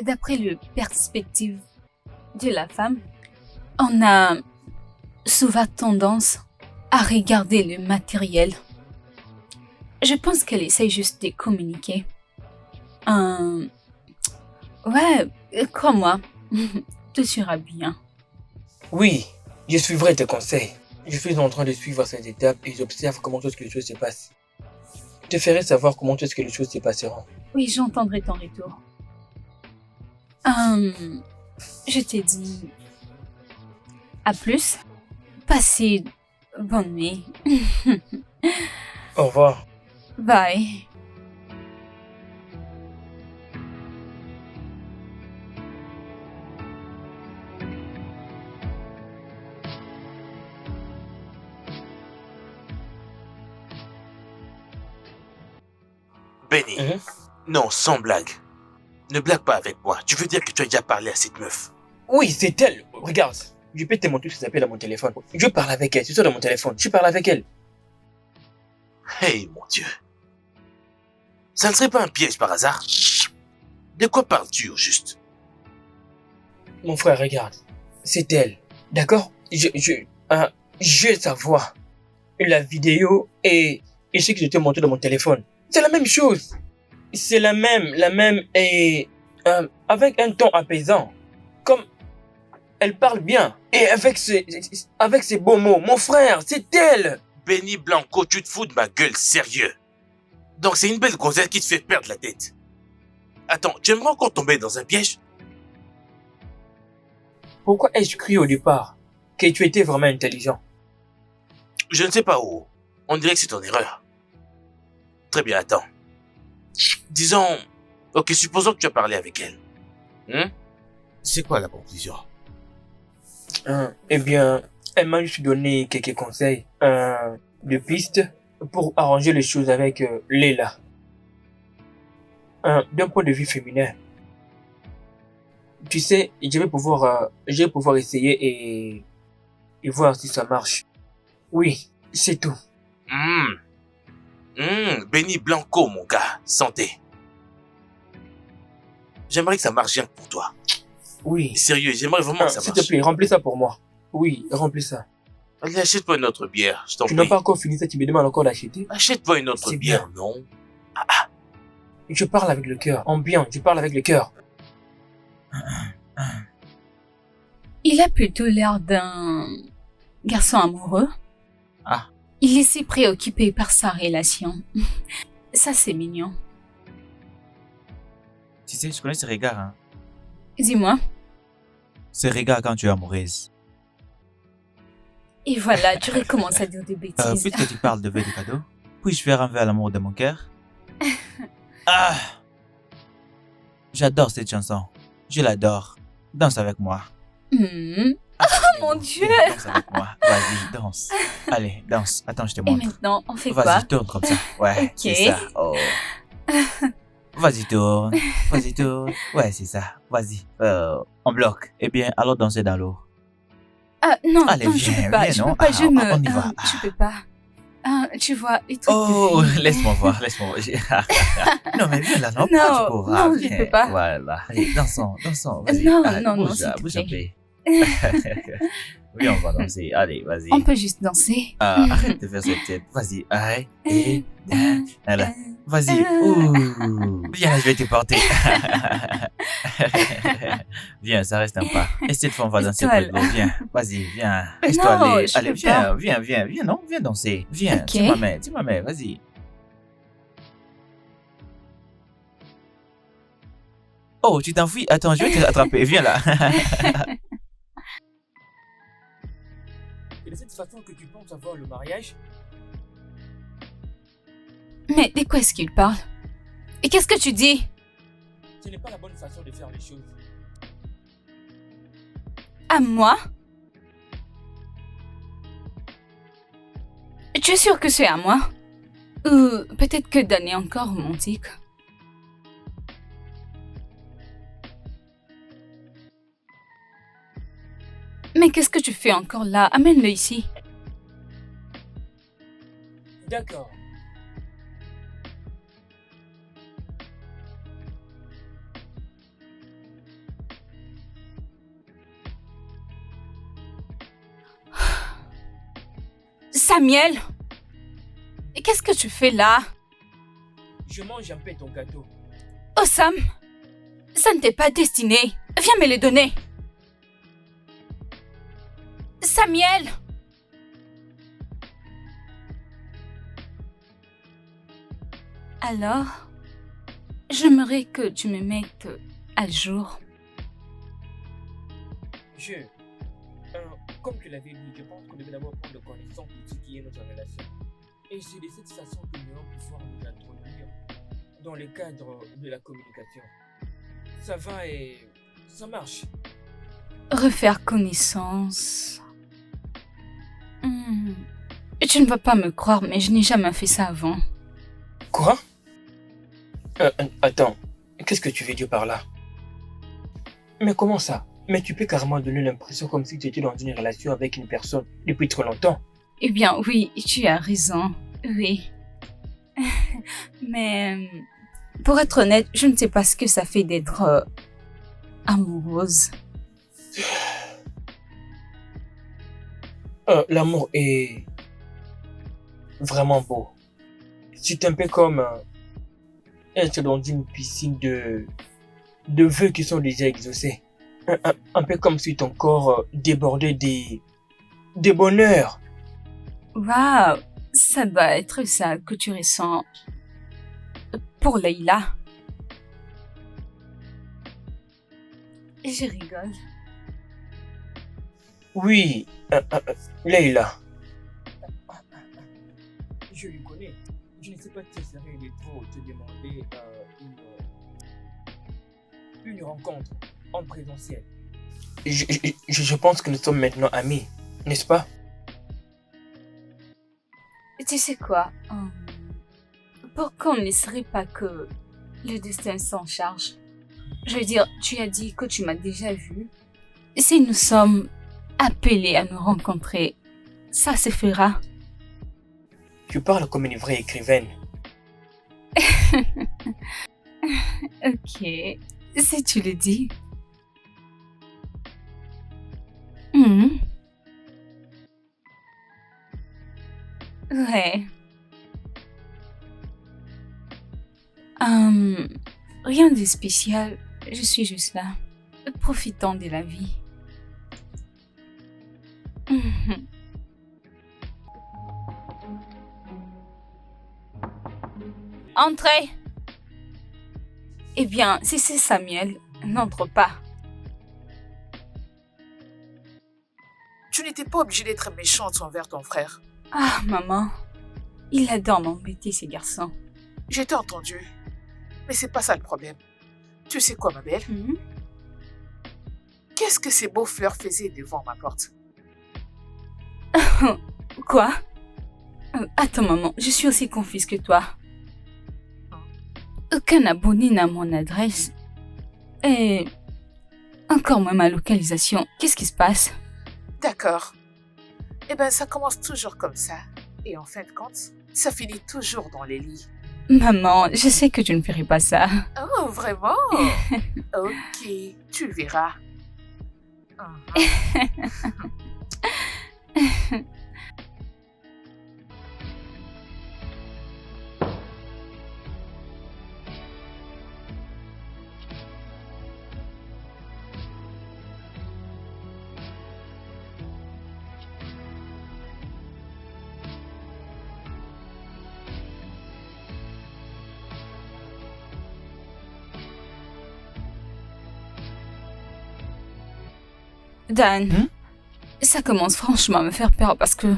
D'après le perspective de la femme, on a souvent tendance à regarder le matériel. Je pense qu'elle essaye juste de communiquer. Ouais, crois-moi, tout sera bien. Oui, Je suivrai tes conseils. Je suis en train de suivre cette étape et j'observe comment est-ce que les choses se passent. Je te ferai savoir comment est-ce que les choses se passeront. Oui, j'entendrai ton retour. Je t'ai dit... À plus. Passez bonne nuit. Au revoir. Bye. Benny, non, sans blague. Ne blague pas avec moi. Tu veux dire que tu as déjà parlé à cette meuf? Oui, c'est elle. Regarde. Je peux te montrer ce qui s'appelle à mon téléphone. Je parle avec elle. C'est ça dans mon téléphone. Je parle avec elle. Hey, mon Dieu. Ça ne serait pas un piège par hasard? De quoi parles-tu au juste? Mon frère, regarde. C'est elle. D'accord? J'ai sa voix. La vidéo et ce que je t'ai montré dans mon téléphone. C'est la même chose. C'est la même et avec un ton apaisant. Comme elle parle bien et avec ses beaux mots. Mon frère, c'est elle. Benny Blanco, tu te fous de ma gueule, sérieux? Donc c'est une belle gonzesse qui te fait perdre la tête. Attends, tu aimerais encore tomber dans un piège? Pourquoi ai-je cru au départ que tu étais vraiment intelligent? Je ne sais pas où. On dirait que c'est ton erreur. Très bien, attends. Disons... Ok, supposons que tu as parlé avec elle. C'est quoi la conclusion? Eh bien, elle m'a juste donné quelques conseils de pistes pour arranger les choses avec Leila. D'un point de vue féminin. Tu sais, je vais pouvoir essayer et voir si ça marche. Oui, c'est tout. Benny Blanco, mon gars. Santé. J'aimerais que ça marche bien pour toi. Oui. Sérieux, j'aimerais vraiment que ça s'il marche. te plaît, remplis ça pour moi. Oui, remplis ça. Allez, achète-moi une autre bière, je t'en prie. Tu n'as pas encore fini ça, tu me demandes encore d'acheter? Achète-moi une autre C'est bière, bien. non? Je parle avec le cœur. Ambiant, je parle avec le cœur. Il a plutôt l'air d'un garçon amoureux. Ah. Il est si préoccupé par sa relation. Ça, c'est mignon. Tu sais, je connais ce regard, hein. Dis-moi. Ce regard quand tu es amoureuse. Et voilà, tu recommences à dire des bêtises. Puisque tu parles de verre de cadeau, puis-je faire un verre à l'amour de mon cœur? Ah! J'adore cette chanson. Je l'adore. Danse avec moi. Oh mon Dieu! Danse avec moi. Vas-y, danse. Allez, danse. Attends, je te Et montre. maintenant, on fait quoi? Vas-y, tourne comme ça. Ouais, Ok. c'est ça. Oh. Vas-y, tourne. Vas-y, tourne. Ouais, c'est ça. Vas-y. On bloque. Eh bien, alors danser dans l'eau. Ah, non, Allez, non, viens, je peux pas, viens, je non? peux pas, je me... on y va. je peux pas. Tu vois, les trucs Oh, de filles. laisse-moi voir, laisse-moi voir. Non, mais viens là, non, Non, pas tu pourras. non, je Viens. peux pas. Voilà. Allez, dansons, dansons. Vas-y. Non, Allez, non, non, bouge s'il là, te bouge un plaît. peu. Oui, on va danser. Allez, vas-y. On peut juste danser. Arrête de faire cette tête. Vas-y. Arrête. Et... Voilà. Vas-y. Ouh. Viens là, je vais te porter. Viens, ça reste un pas. Et cette fois, on va danser près de l'eau. Viens. Vas-y, viens. Laisse-toi Non, aller. je Allez, peux viens, pas. viens, non? Viens danser. Viens. Ok. Tiens ma main, vas-y. Oh, tu t'enfuis? Attends, je vais te rattraper. Viens là. C'est de cette façon que tu penses avoir le mariage? Mais de quoi est-ce qu'il parle? Et qu'est-ce que tu dis? Ce n'est pas la bonne façon de faire les choses. À moi? Tu es sûr que c'est à moi? Ou peut-être que Dan est encore romantique? Mais qu'est-ce que tu fais encore là? Amène-le ici. D'accord. Samuel! Et qu'est-ce que tu fais là? Je mange un peu ton gâteau. Oh Sam! Ça ne t'est pas destiné. Viens me le donner. Samuel! Alors, j'aimerais que tu me mettes à jour. Comme tu l'avais dit, je pense qu'on devait d'abord prendre connaissance de ce qui est notre relation. Et c'est de cette façon que nous allons pouvoir nous introduire dans le cadre de la communication. Ça va et ça marche. Refaire connaissance. Tu ne vas pas me croire, mais je n'ai jamais fait ça avant. Quoi? Attends, qu'est-ce que tu veux dire par là? Mais comment ça? Mais tu peux carrément donner l'impression comme si tu étais dans une relation avec une personne depuis trop longtemps. Eh bien, oui, tu as raison. Oui. Mais, pour être honnête, je ne sais pas ce que ça fait d'être amoureuse. L'amour est vraiment beau. C'est un peu comme être dans une piscine de vœux qui sont déjà exaucés. Un peu comme si ton corps débordait des bonheurs. Waouh, ça doit être ça que tu ressens pour Leïla. Je rigole. Oui, Leïla. Je lui connais. Je ne sais pas si ça serait de trop te demander une rencontre en présentiel. Je pense que nous sommes maintenant amis, n'est-ce pas? Tu sais quoi? Pourquoi on ne laisserait pas que le destin s'en charge? Je veux dire, tu as dit que tu m'as déjà vu. Si nous sommes appelés à nous rencontrer, ça se fera. Tu parles comme une vraie écrivaine. Ok, si tu le dis. Mhm. Ouais. Rien de spécial, je suis juste là, profitant de la vie. Mhm. Entrez! Eh bien, si c'est Samuel, n'entre pas. Tu n'étais pas obligée d'être méchante envers ton frère. Ah, maman, il adore m'embêter, ces garçons. J'ai t'ai entendu. Mais c'est pas ça le problème. Tu sais quoi, ma belle? Mhm. Qu'est-ce que ces beaux fleurs faisaient devant ma porte? Quoi? Attends, maman, je suis aussi confuse que toi. Aucun abonné n'a mon adresse. Et encore moins ma localisation. Qu'est-ce qui se passe? D'accord. Eh ben, ça commence toujours comme ça. Et en fin de compte, ça finit toujours dans les lits. Maman, je sais que tu ne ferais pas ça. Oh, vraiment? Ok, tu le verras. Dan, ça commence franchement à me faire peur parce que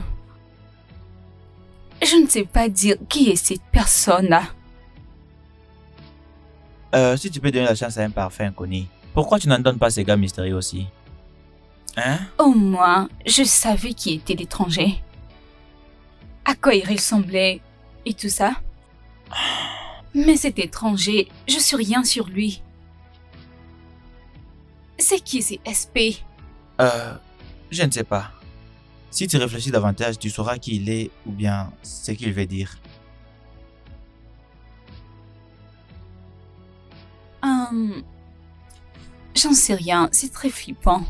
je ne sais pas dire qui est cette personne-là. Si tu peux donner la chance à un parfait inconnu, pourquoi tu n'en donnes pas ces gars mystérieux aussi? Hein? Au moins, je savais qui était l'étranger. À quoi il ressemblait et tout ça. Mais cet étranger, je suis rien sur lui. C'est qui ces SP? Je ne sais pas. Si tu réfléchis davantage, tu sauras qui il est ou bien ce qu'il veut dire. J'en sais rien, c'est très flippant.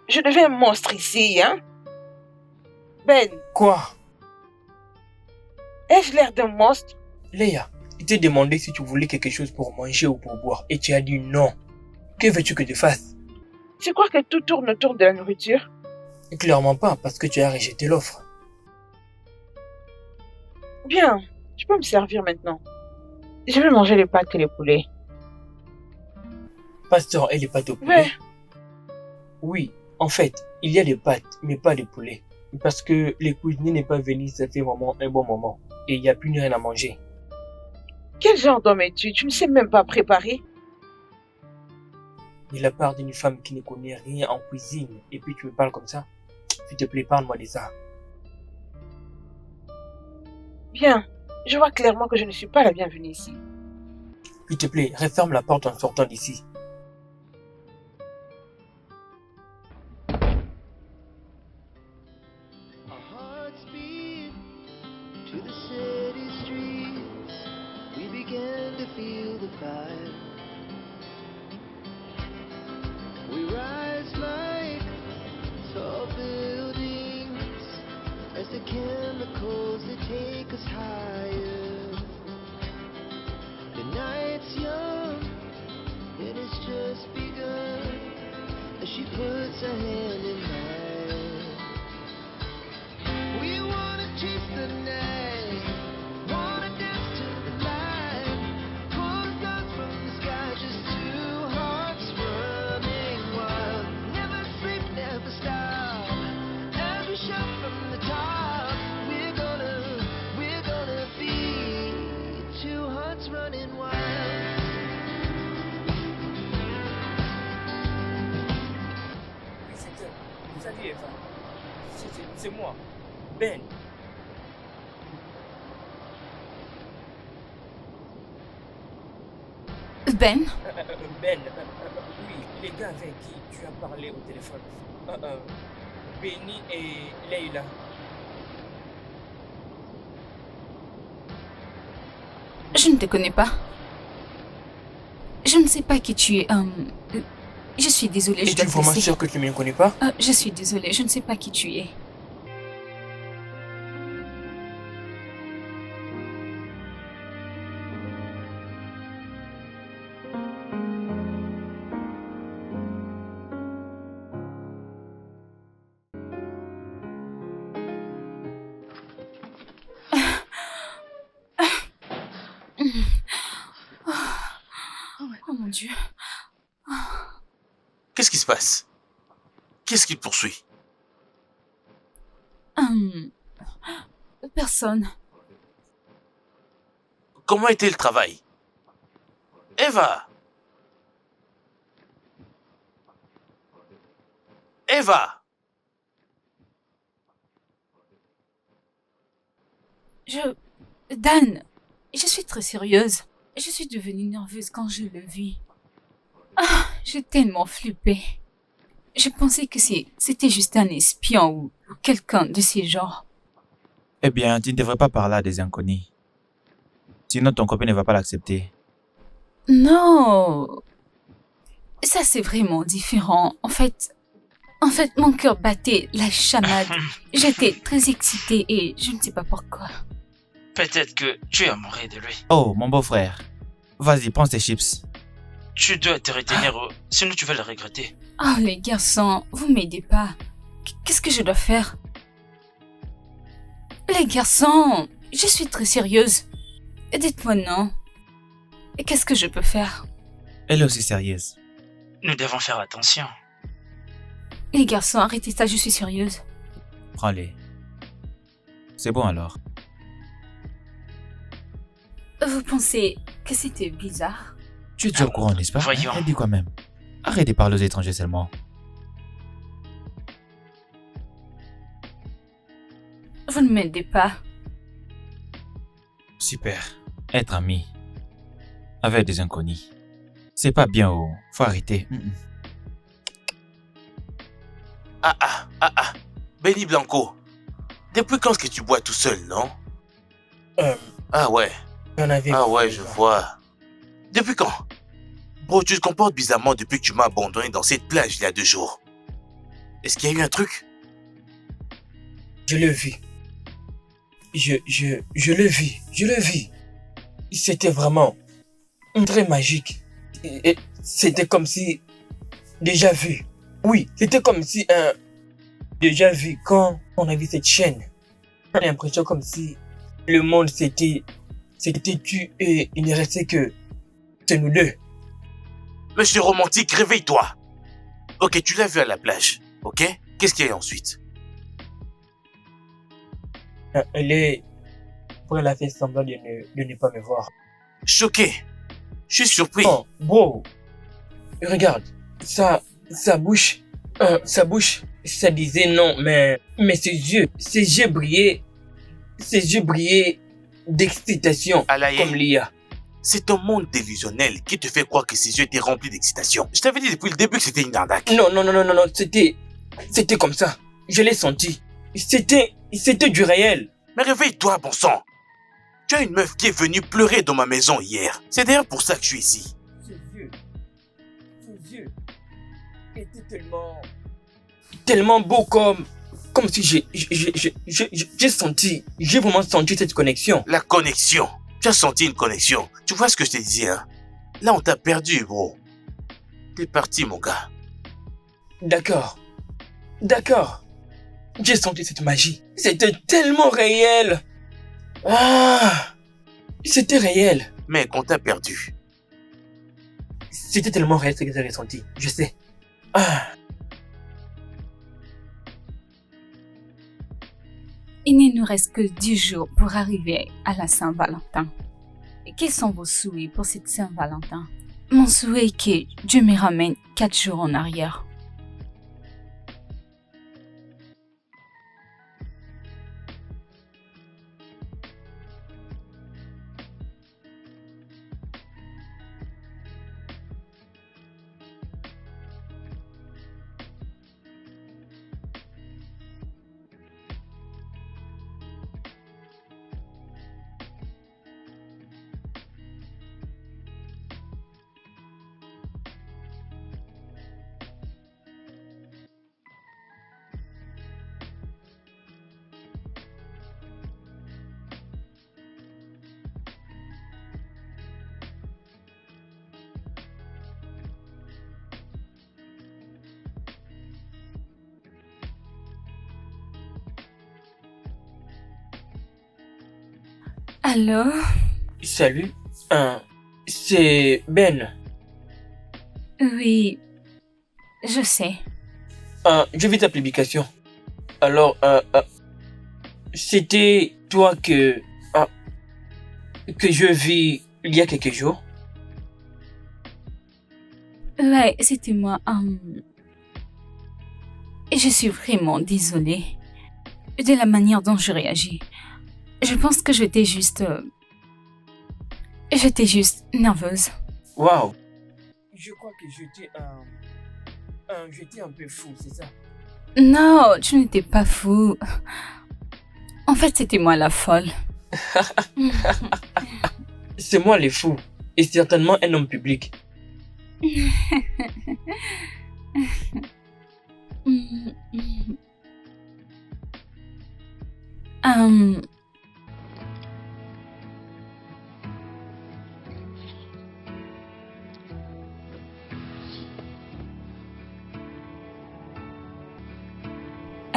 Je deviens un monstre ici, hein? Ben, Quoi? ai-je l'air d'un monstre? Léa, il t'a demandé si tu voulais quelque chose pour manger ou pour boire et tu as dit non. Que veux-tu que je fasse? Tu crois que tout tourne autour de la nourriture? Clairement pas, parce que tu as rejeté l'offre. Bien, tu peux me servir maintenant. Je vais manger les pâtes et les poulets. Pasteur, et les pâtes au poulet? Ouais. Oui, en fait, il y a des pâtes, mais pas de poulet. Parce que les cuisiniers n'est pas venu, ça fait vraiment un bon moment. Et il n'y a plus rien à manger. Quel genre d'homme es-tu? Tu ne sais même pas préparer? De la part d'une femme qui ne connaît rien en cuisine, et puis tu me parles comme ça? S'il te plaît, parle-moi de ça. Bien, je vois clairement que je ne suis pas la bienvenue ici. S'il te plaît, referme la porte en sortant d'ici. Our hearts beat to the city streets. We began to feel the fire. We rise like tall buildings as the chemicals that take us higher. The night's young, it has just begun as she puts her hand in mine. We wanna chase the night, wanna dance to the light. Pull the stars from the sky, just two hearts running wild. Never sleep, never stop. As we shout from the top, we're gonna be two hearts running wild. Salut Eva. C'est moi, Ben. Ben, Ben, oui, les gars avec qui tu as parlé au téléphone. Benny et Leila. je ne te connais pas. Je ne sais pas qui tu es. Je suis désolée, je Es-tu dois te vraiment laisser. sûr que tu ne me connais pas? Je suis désolée, je ne sais pas qui tu es. Oh mon Dieu. Qu'est-ce qui se passe? Qu'est-ce qui te poursuit? Personne. Comment était le travail? Eva! Eva! Dan, je suis très sérieuse. Je suis devenue nerveuse quand je le vis. J'ai tellement flippé. Je pensais que c'était juste un espion ou quelqu'un de ces genres. Eh bien, tu ne devrais pas parler à des inconnus. Sinon, ton copain ne va pas l'accepter. Non. Ça, c'est vraiment différent. En fait, mon cœur battait la chamade. J'étais très excitée et je ne sais pas pourquoi. Peut-être que tu es amoureux de lui. Oh, mon beau-frère. Vas-y, prends tes chips. Tu dois te retenir, sinon tu vas le regretter. Oh, les garçons, vous m'aidez pas. Qu'est-ce que je dois faire? Les garçons, je suis très sérieuse. Dites-moi non. Et qu'est-ce que je peux faire? Elle est aussi sérieuse. Nous devons faire attention. Les garçons, arrêtez ça, je suis sérieuse. Prends-les. C'est bon alors. Vous pensez que c'était bizarre? Tu es déjà au courant, n'est-ce pas? Voyons. Elle dit quoi même? Arrête de parler aux étrangers seulement. Vous ne m'aidez pas. Super. Être ami avec des inconnus. C'est pas bien, oh. Faut arrêter. Benny Blanco. Depuis quand est-ce que tu bois tout seul, non? Ah ouais. J'en avais Ah vu, ouais, je Eva. vois. Depuis quand? Bro, tu te comportes bizarrement depuis que tu m'as abandonné dans cette plage il y a 2 jours. Est-ce qu'il y a eu un truc? Je l'ai vu. Je l'ai vu. Je l'ai vu. C'était vraiment très magique. Et c'était comme si déjà vu. Oui, c'était comme si déjà vu quand on a vu cette chaîne. On a l'impression comme si le monde s'était tu et il ne restait que nous deux. Monsieur romantique, réveille-toi. Ok, tu l'as vu à la plage. Ok? Qu'est-ce qu'il y a eu ensuite? Elle a fait semblant de ne pas me voir. Choqué. Je suis surpris. Oh, bro. Regarde. Sa bouche, ça disait non, mais ses yeux brillaient d'excitation, Alaye, comme l'IA. c'est un monde délusionnel qui te fait croire que ses yeux étaient remplis d'excitation. Je t'avais dit depuis le début que c'était une arnaque. Non, c'était comme ça. Je l'ai senti. C'était du réel. Mais réveille-toi, bon sang. Tu as une meuf qui est venue pleurer dans ma maison hier. C'est d'ailleurs pour ça que je suis ici. Ses yeux étaient tellement beaux comme si j'ai vraiment senti cette connexion. La connexion. Tu as senti une connexion. Tu vois ce que je te disais, hein? Là, on t'a perdu, bro. T'es parti, mon gars. D'accord. J'ai senti cette magie. C'était tellement réel. Ah, c'était réel. Mais qu'on t'a perdu. C'était tellement réel ce que j'ai ressenti. Je sais. Ah. Il ne nous reste que 10 jours pour arriver à la Saint-Valentin. Quels sont vos souhaits pour cette Saint-Valentin? Mon souhait est que Dieu me ramène 4 jours en arrière. Allô? Salut. C'est Ben. Oui, je sais. J'ai vu ta publication. Alors, c'était toi que je vis il y a quelques jours. Ouais, c'était moi. Je suis vraiment désolée de la manière dont je réagis. Je pense que j'étais juste nerveuse. Waouh. Je crois que j'étais un peu fou, c'est ça? Non, tu n'étais pas fou. En fait, c'était moi la folle. C'est moi le fou. Et certainement un homme public.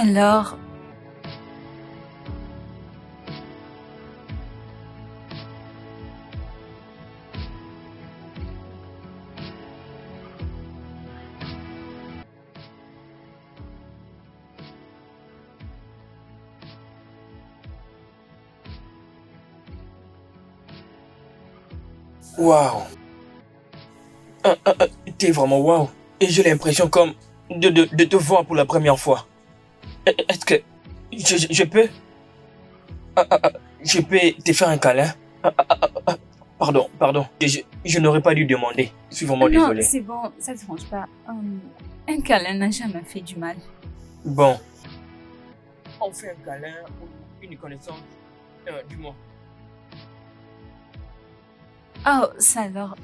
Alors, Waouh. T'es vraiment waouh. Et j'ai l'impression comme de te voir pour la première fois. Est-ce que je peux je peux te faire un câlin? Pardon. Je n'aurais pas dû demander. Je suis vraiment non, désolé. c'est bon, ça ne te dérange pas. Un câlin n'a jamais fait du mal. Bon. On fait un câlin ou une connaissance du moins. Oh, ça alors...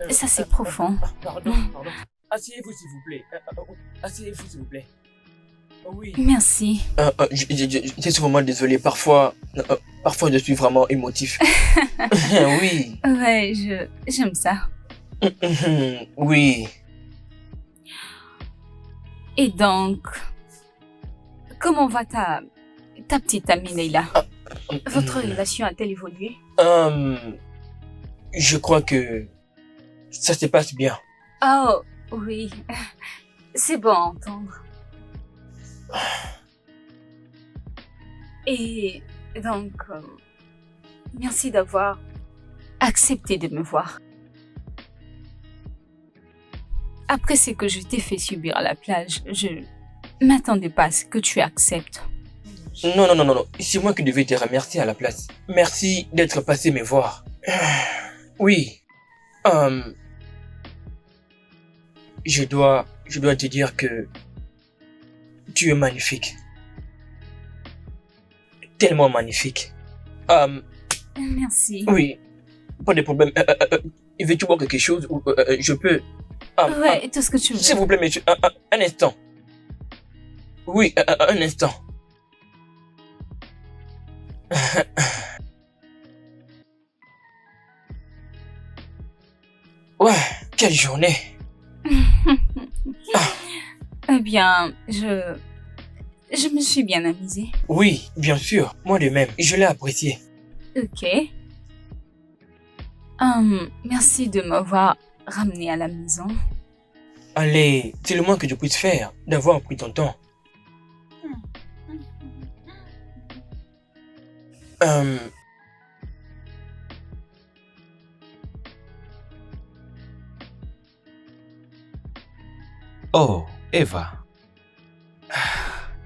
ça c'est profond. Pardon. Asseyez-vous, s'il vous plaît. Asseyez-vous, s'il vous plaît. Oui. Merci. Je suis vraiment désolé. Parfois, je suis vraiment émotif. Oui. Ouais, j'aime ça. Oui. Et donc, comment va ta petite amie Leila? Votre relation a-t-elle évolué? Je crois que ça se passe bien. Oh, oui. C'est bon à entendre. Et donc, merci d'avoir accepté de me voir. Après ce que je t'ai fait subir à la plage, je m'attendais pas à ce que tu acceptes. Non. C'est moi qui devais te remercier à la place. Merci d'être passé me voir. Oui. Je dois te dire que tu es magnifique. Tellement magnifique. Merci. Oui. Pas de problème. Veux-tu boire quelque chose ou je peux... Ouais, tout ce que tu veux. S'il vous plaît, monsieur, un instant. Oui, un instant. Ouais, quelle journée. Eh bien, je me suis bien amusée. Oui, bien sûr, moi de même, je l'ai apprécié. Ok. Merci de m'avoir ramené à la maison. Allez, c'est le moins que je puisse faire, d'avoir pris ton temps. Oh, Eva.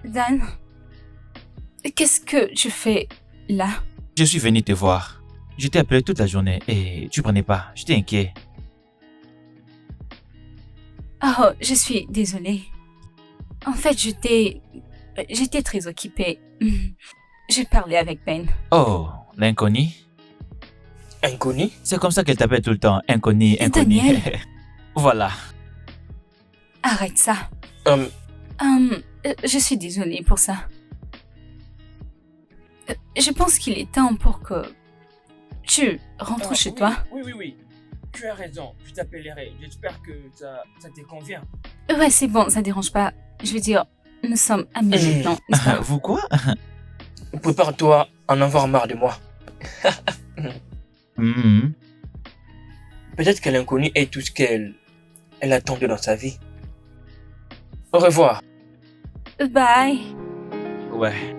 Dan, qu'est-ce que tu fais là? Je suis venu te voir. Je t'ai appelé toute la journée et tu prenais pas. J'étais inquiet. Oh, je suis désolée. En fait, j'étais très occupée. J'ai parlé avec Ben. Oh, l'inconnu? Inconnu? C'est comme ça qu'elle t'appelle tout le temps. Inconnu. Daniel. Voilà. Arrête ça. Je suis désolée pour ça. Je pense qu'il est temps pour que tu rentres chez toi. Oui. Tu as raison, je t'appellerai. J'espère que ça te convient. Ouais, c'est bon, ça dérange pas. Je veux dire, nous sommes amis maintenant, n'est-ce pas? Vous quoi? Prépare-toi à en avoir marre de moi. Peut-être que l'inconnu est tout ce qu'elle attendait dans sa vie. Au revoir. Bye. Ouais.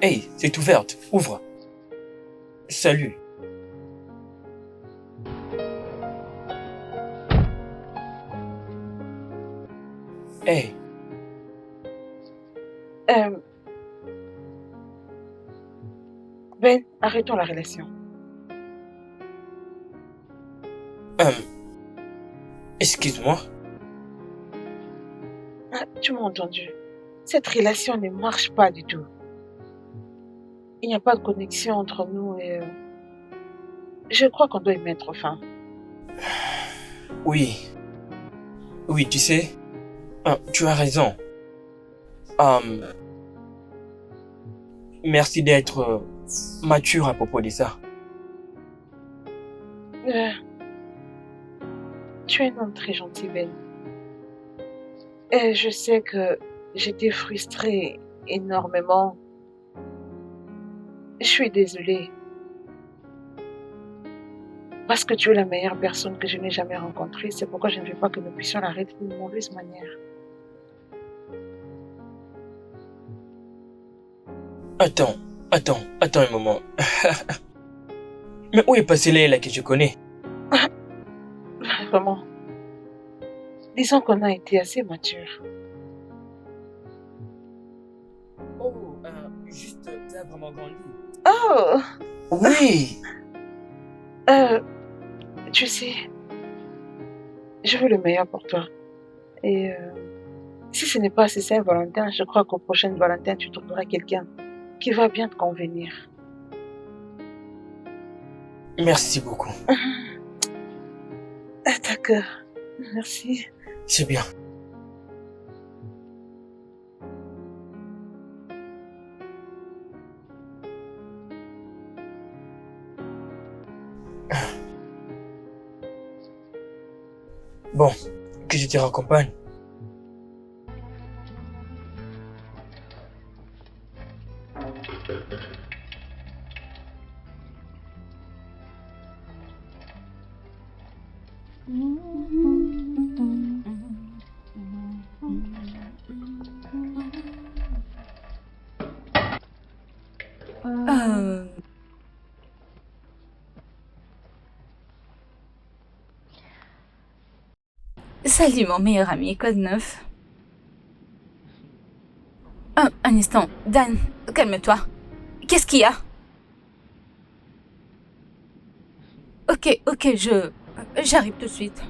Hey, c'est ouverte. Ouvre. Salut. Hey. Ben, arrêtons la relation. Excuse-moi. Ah, tu m'as entendu. Cette relation ne marche pas du tout. Il n'y a pas de connexion entre nous et... Je crois qu'on doit y mettre fin. Oui. Oui, tu sais, tu as raison. Merci d'être mature à propos de ça. Tu es un homme très gentil, Ben. Et je sais que j'étais frustrée énormément. Je suis désolée. Parce que tu es la meilleure personne que je n'ai jamais rencontrée. C'est pourquoi je ne veux pas que nous puissions l'arrêter d'une mauvaise manière. Attends un moment. Mais où est passée Leila que je connais? Vraiment. Disons qu'on a été assez mature. Oh, juste, tu as vraiment grandi. Oh! Oui. Tu sais, je veux le meilleur pour toi. Et ce n'est pas ce Saint-Valentin, je crois qu'au prochain Valentin, tu trouveras quelqu'un qui va bien te convenir. Merci beaucoup. Ah, d'accord. Merci. C'est bien. Bon, que je te raccompagne. Euh, Salut mon meilleur ami, code 9. Un instant, Dan, calme-toi. Qu'est-ce qu'il y a? Ok, j'arrive tout de suite.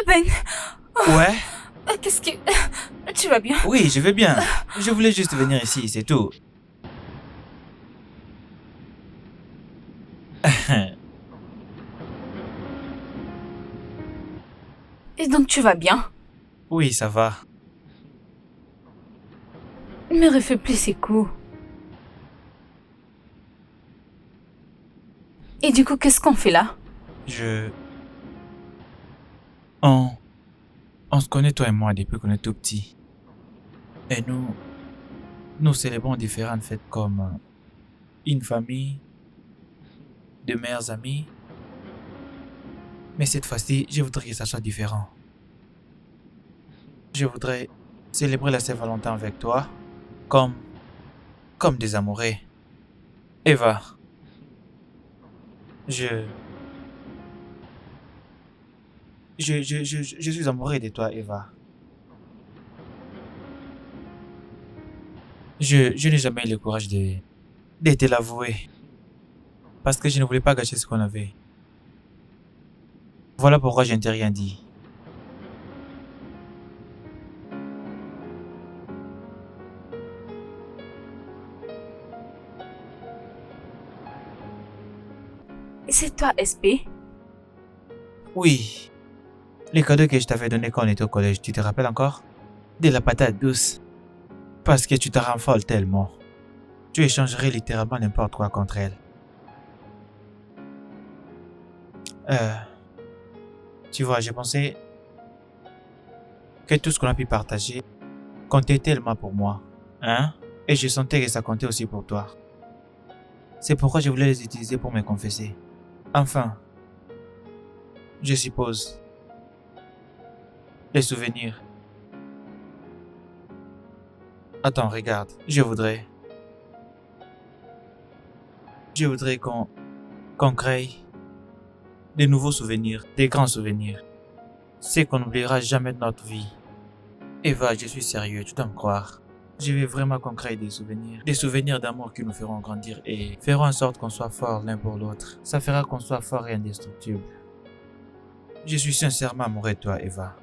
Ben, Ouais? qu'est-ce que... Tu vas bien? Oui, je vais bien. Je voulais juste venir ici, c'est tout. Et donc tu vas bien? Oui, ça va. Me refais plus ces coups. Et du coup, qu'est-ce qu'on fait là? On se connaît toi et moi depuis qu'on est tout petit. Et nous célébrons différentes fêtes comme une famille, de meilleurs amis. Mais cette fois-ci, je voudrais que ça soit différent. Je voudrais célébrer la Saint-Valentin avec toi, comme des amoureux. Eva, je suis amoureux de toi, Eva. Je n'ai jamais eu le courage de te l'avouer. Parce que je ne voulais pas gâcher ce qu'on avait. Voilà pourquoi je ne t'ai rien dit. C'est toi, SP? Oui, les cadeaux que je t'avais donnés quand on était au collège, tu te rappelles encore? De la patate douce. Parce que tu te rends folle tellement. Tu échangerais littéralement n'importe quoi contre elle. Tu vois, j'ai pensé que tout ce qu'on a pu partager comptait tellement pour moi. Hein? Et je sentais que ça comptait aussi pour toi. C'est pourquoi je voulais les utiliser pour me confesser. Enfin, je suppose, les souvenirs. Attends, regarde, je voudrais qu'on crée des nouveaux souvenirs, des grands souvenirs. C'est qu'on n'oubliera jamais de notre vie. Eva, je suis sérieux, tu dois me croire. Je veux vraiment qu'on crée des souvenirs d'amour qui nous feront grandir et feront en sorte qu'on soit forts l'un pour l'autre. Ça fera qu'on soit forts et indestructibles. Je suis sincèrement amoureux de toi, Eva.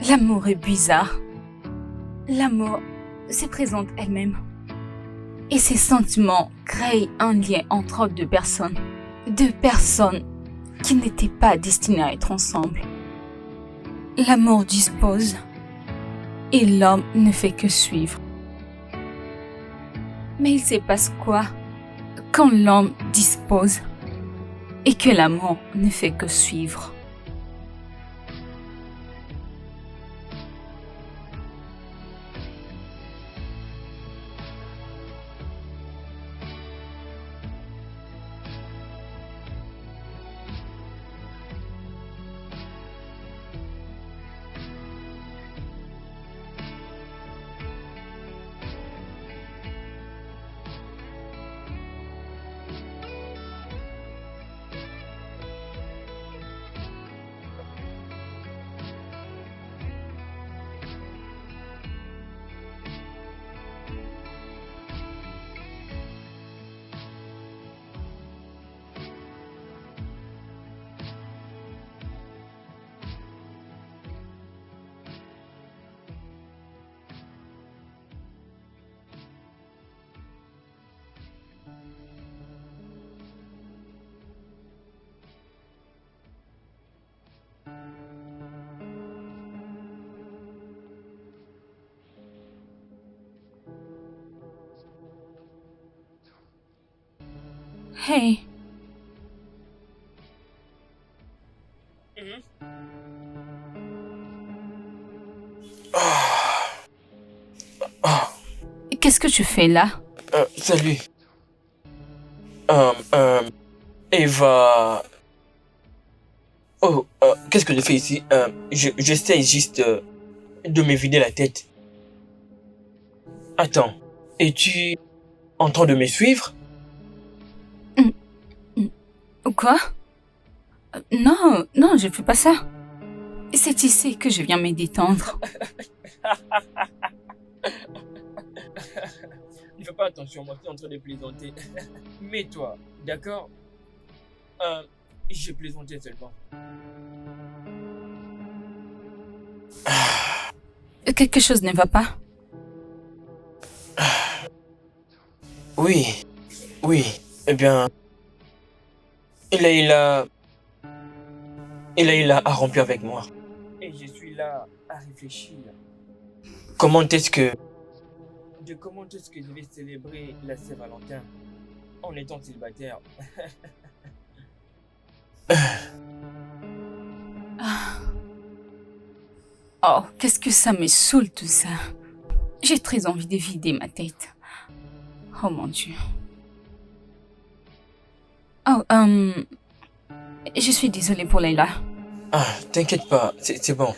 L'amour est bizarre. L'amour se présente elle-même. Et ces sentiments créent un lien entre deux personnes. Deux personnes qui n'étaient pas destinées à être ensemble. L'amour dispose et l'homme ne fait que suivre. Mais il se passe quoi quand l'homme dispose et que l'amour ne fait que suivre? Hey, qu'est-ce que tu fais là? Salut. Eva. Oh, qu'est-ce que je fais ici? J'essaie juste de me vider la tête. Attends, es-tu en train de me suivre? Quoi? Non, non, je fais pas ça. C'est ici que je viens me détendre. Ne fais pas attention, moi je suis en train de plaisanter. Mets-toi, d'accord? J'ai plaisanté seulement. Quelque chose ne va pas. Oui, oui, eh bien... Il a rompu avec moi. Et je suis là à réfléchir. Comment est-ce que je vais célébrer la Saint-Valentin en étant célibataire? Oh, qu'est-ce que ça me saoule tout ça. J'ai très envie de vider ma tête. Oh mon Dieu. Oh, je suis désolée pour Leila. Ah, t'inquiète pas, c'est bon.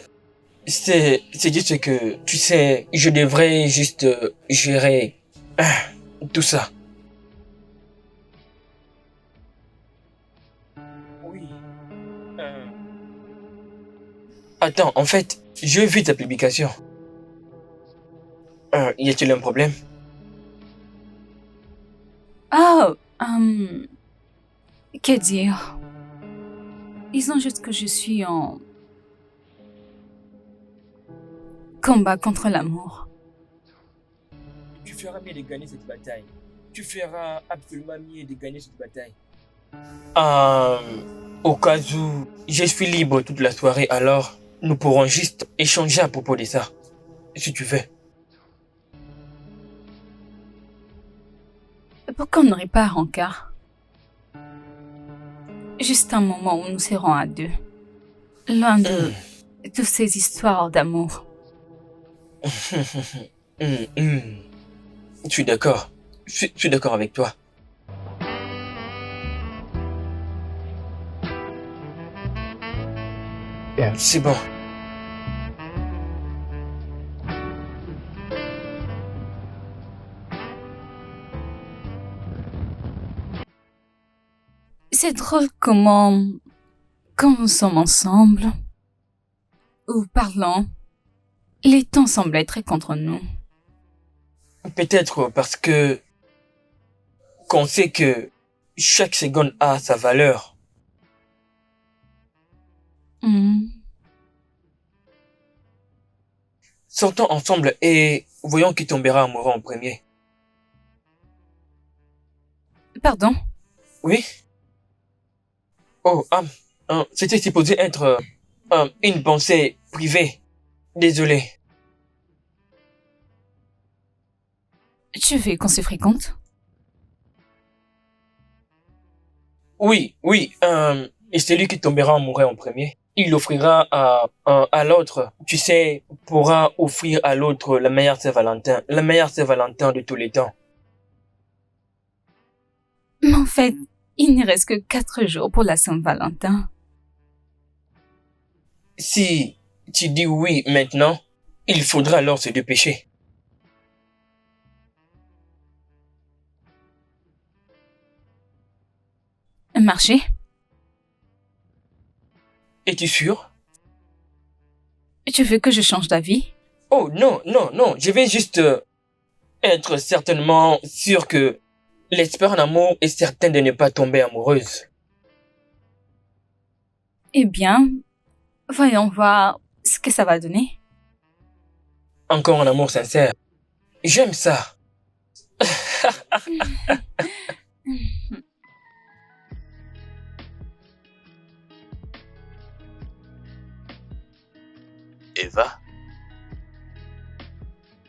C'est juste que, tu sais, je devrais juste gérer tout ça. Oui. Attends, en fait, j'ai vu ta publication. Y a-t-il un problème? Oh, que dire? Disons juste que je suis en combat contre l'amour. Tu feras mieux de gagner cette bataille. Tu feras absolument mieux de gagner cette bataille. Au cas où je suis libre toute la soirée, alors nous pourrons juste échanger à propos de ça, si tu veux. Pourquoi on n'aurait pas un rencard? Juste un moment où nous serons à deux. Loin de toutes ces histoires d'amour. Je suis d'accord. Je suis d'accord avec toi. C'est bon. C'est drôle comment, quand nous sommes ensemble, ou parlons, les temps semblent être contre nous. Peut-être parce que qu'on sait que chaque seconde a sa valeur. Sortons ensemble et voyons qui tombera amoureux en premier. Pardon? Oui? Oh, c'était supposé être une pensée privée. Désolé. Tu veux qu'on se fréquente? Oui, et c'est lui qui tombera amoureux en premier. Il offrira à l'autre, tu sais, pourra offrir à l'autre la meilleure Saint-Valentin de tous les temps. Mais en fait, il ne reste que 4 jours pour la Saint-Valentin. Si tu dis oui maintenant, il faudra alors se dépêcher. Marcher? Es-tu sûr? Tu veux que je change d'avis? Oh non, je vais juste être certainement sûr que l'espoir en amour est certain de ne pas tomber amoureuse. Eh bien, voyons voir ce que ça va donner. Encore un amour sincère. J'aime ça. Eva,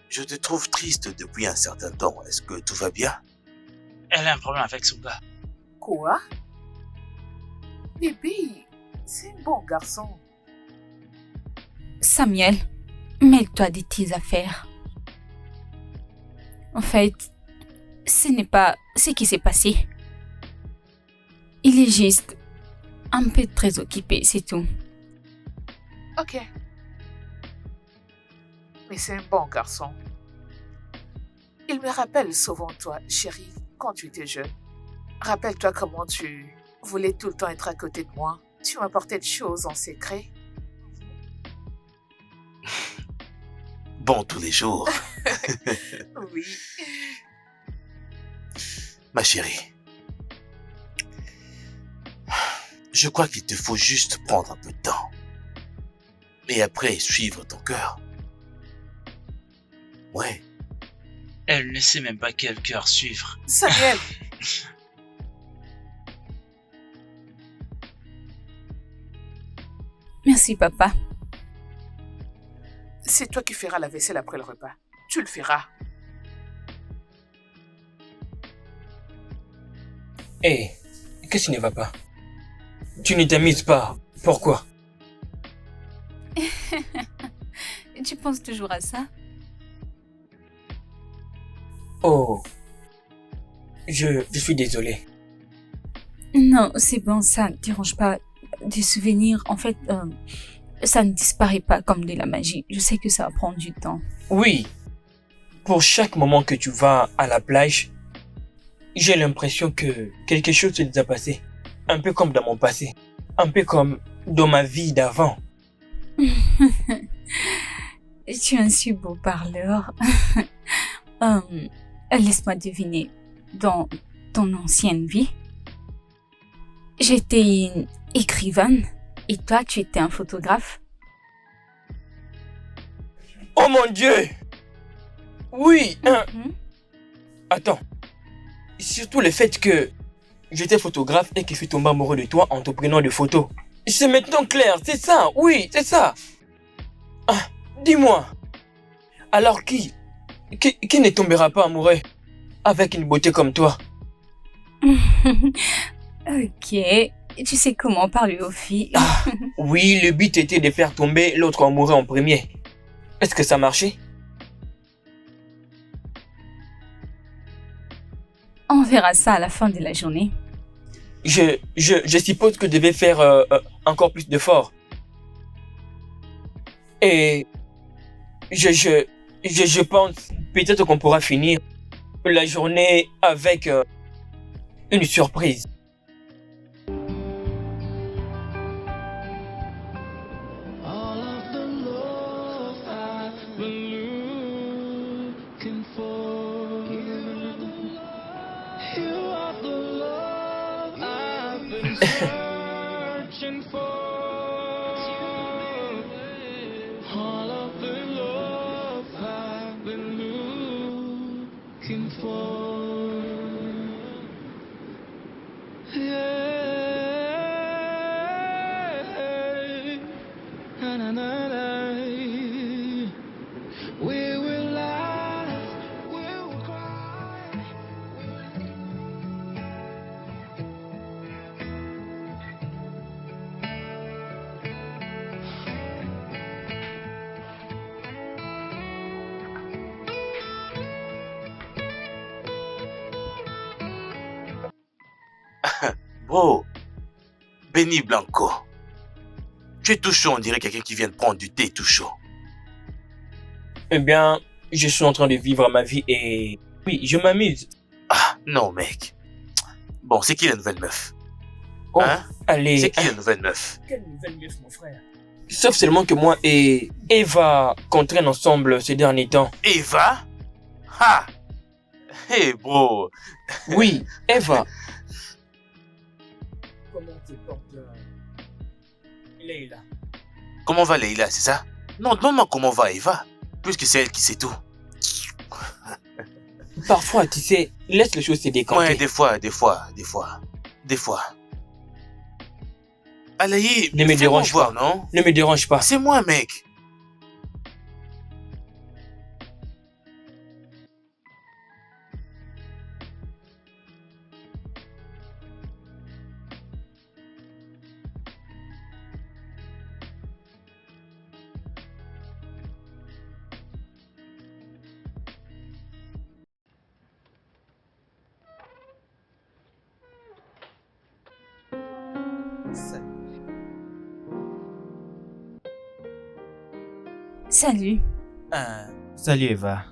je te trouve triste depuis un certain temps. Est-ce que tout va bien? Elle a un problème avec son gars. Quoi? Bébé, c'est un bon garçon. Samuel, mêle-toi de tes affaires. En fait, ce n'est pas ce qui s'est passé. Il est juste un peu très occupé, c'est tout. Ok. Mais c'est un bon garçon. Il me rappelle souvent toi, chérie, quand tu étais jeune. Rappelle-toi comment tu voulais tout le temps être à côté de moi. Tu m'apportais des choses en secret. Bon, tous les jours. Oui. Ma chérie, je crois qu'il te faut juste prendre un peu de temps. Et après, suivre ton cœur. Ouais. Elle ne sait même pas quel cœur suivre. Samuel, Merci, papa. c'est toi qui feras la vaisselle après le repas. Tu le feras. Hé, qu'est-ce qui ne va pas? Tu ne t'amuses pas. Pourquoi? Tu penses toujours à ça? Oh, je suis désolé. Non, c'est bon, ça ne dérange pas. Des souvenirs, en fait, ça ne disparaît pas comme de la magie. Je sais que ça va prendre du temps. Oui, pour chaque moment que tu vas à la plage, j'ai l'impression que quelque chose s'est déjà passé. Un peu comme dans mon passé. Un peu comme dans ma vie d'avant. Tu es un si beau parleur. Laisse-moi deviner. Dans ton ancienne vie, j'étais une écrivaine et toi, tu étais un photographe. Oh mon Dieu! Oui, Mhm. Attends. Surtout le fait que j'étais photographe et que je suis tombé amoureux de toi en te prenant des photos. C'est maintenant clair, c'est ça, oui, c'est ça. Ah, dis-moi. Alors qui ne tombera pas amoureux avec une beauté comme toi? Ok, tu sais comment parler aux filles. Oui, le but était de faire tomber l'autre amoureux en premier. Est-ce que ça marchait? On verra ça à la fin de la journée. Je suppose que je devais faire encore plus d'efforts. Et je pense peut-être qu'on pourra finir la journée avec une surprise. All of the love I've been looking for. You are the love I've been searching for. All of the love Bro, Benny Blanco. Tu es tout chaud, on dirait quelqu'un qui vient de prendre du thé tout chaud. Eh bien, je suis en train de vivre ma vie et... Oui, je m'amuse. Ah, non, mec. Bon, c'est qui la nouvelle meuf? Oh, Hein? allez. C'est qui la nouvelle meuf? Quelle nouvelle meuf, mon frère? Sauf seulement que moi et Eva qu'on traîne ensemble ces derniers temps. Eva? Ha! Hey, bro. Oui, Eva. Comment te porte Leila? Comment va Leila, c'est ça? Non, demande-moi comment va Eva. Puisque c'est elle qui sait tout. Parfois, tu sais, laisse les choses se décanter. Ouais, des fois. Alaï, Ne me dérange voir, pas. non? Ne me dérange pas. C'est moi, mec. Salut. Salut Eva.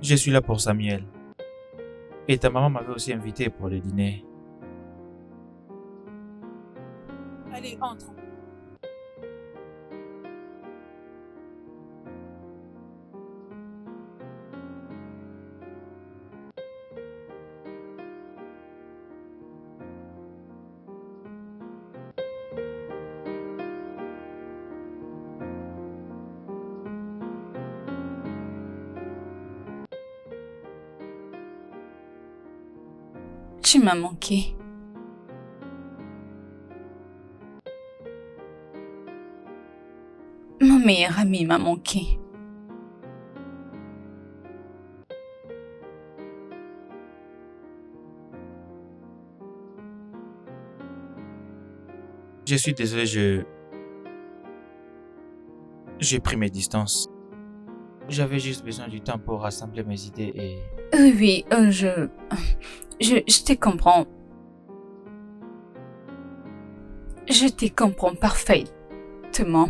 Je suis là pour Samuel. Et ta maman m'avait aussi invité pour le dîner. Allez, entre. Tu m'as manqué. Mon meilleur ami m'a manqué. Je suis désolé, j'ai pris mes distances. J'avais juste besoin du temps pour rassembler mes idées et... Oui, je te comprends. Je te comprends parfaitement.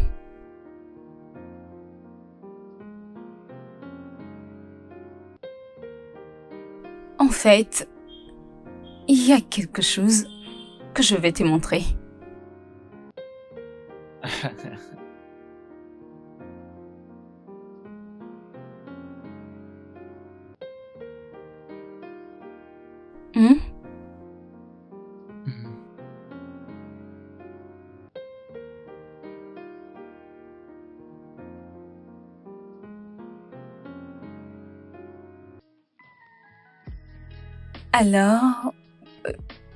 En fait, il y a quelque chose que je vais te montrer. Hmm? Alors,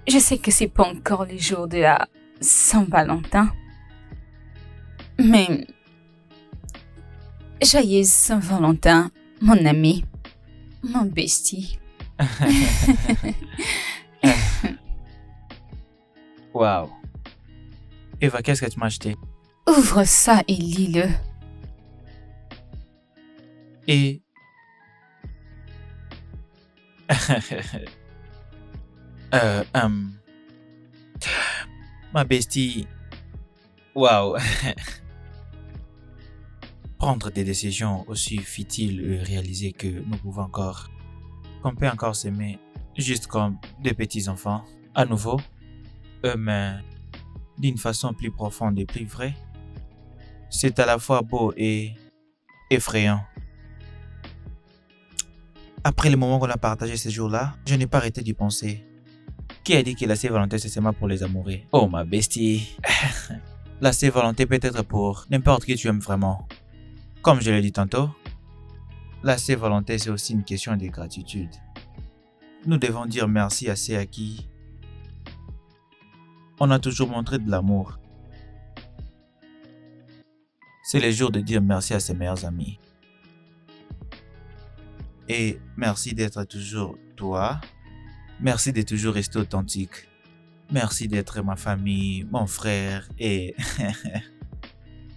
je sais que c'est pas encore le jour de la Saint-Valentin, mais joyeux Saint-Valentin, mon ami, mon bestie. Waouh. Eva, qu'est-ce que tu m'as acheté? Ouvre ça et lis-le. Et... Ma bestie... Waouh. Prendre des décisions aussi futiles et réaliser que nous pouvons encore... qu'on peut encore s'aimer juste comme des petits enfants. À nouveau, mais d'une façon plus profonde et plus vraie. C'est à la fois beau et effrayant. Après le moment qu'on a partagé ces jours-là, je n'ai pas arrêté d'y penser. Qui a dit que la Saint-Valentin c'est seulement pour les amoureux? Oh ma bestie. La Saint-Valentin peut être pour n'importe qui tu aimes vraiment. Comme je l'ai dit tantôt, la Saint-Valentin c'est aussi une question de gratitude. Nous devons dire merci à ceux à qui on a toujours montré de l'amour. C'est le jour de dire merci à ses meilleurs amis. Et merci d'être toujours toi. Merci de toujours rester authentique. Merci d'être ma famille, mon frère et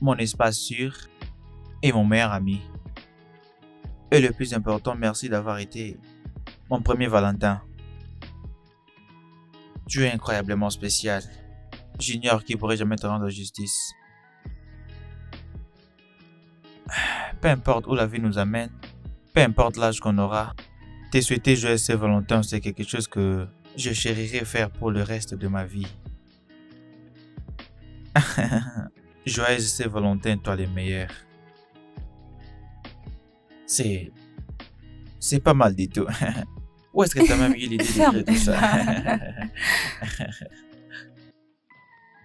mon espace sûr et mon meilleur ami. Et le plus important, merci d'avoir été mon premier Valentin. Tu es incroyablement spécial. J'ignore qui pourrait jamais te rendre justice. Peu importe où la vie nous amène, peu importe l'âge qu'on aura, te souhaiter joyeuse Saint-Valentin, c'est quelque chose que je chérirais faire pour le reste de ma vie. Joyeuse Saint-Valentin, toi les meilleurs. C'est pas mal du tout. Où est-ce que tu as même eu l'idée d'écrire tout ça?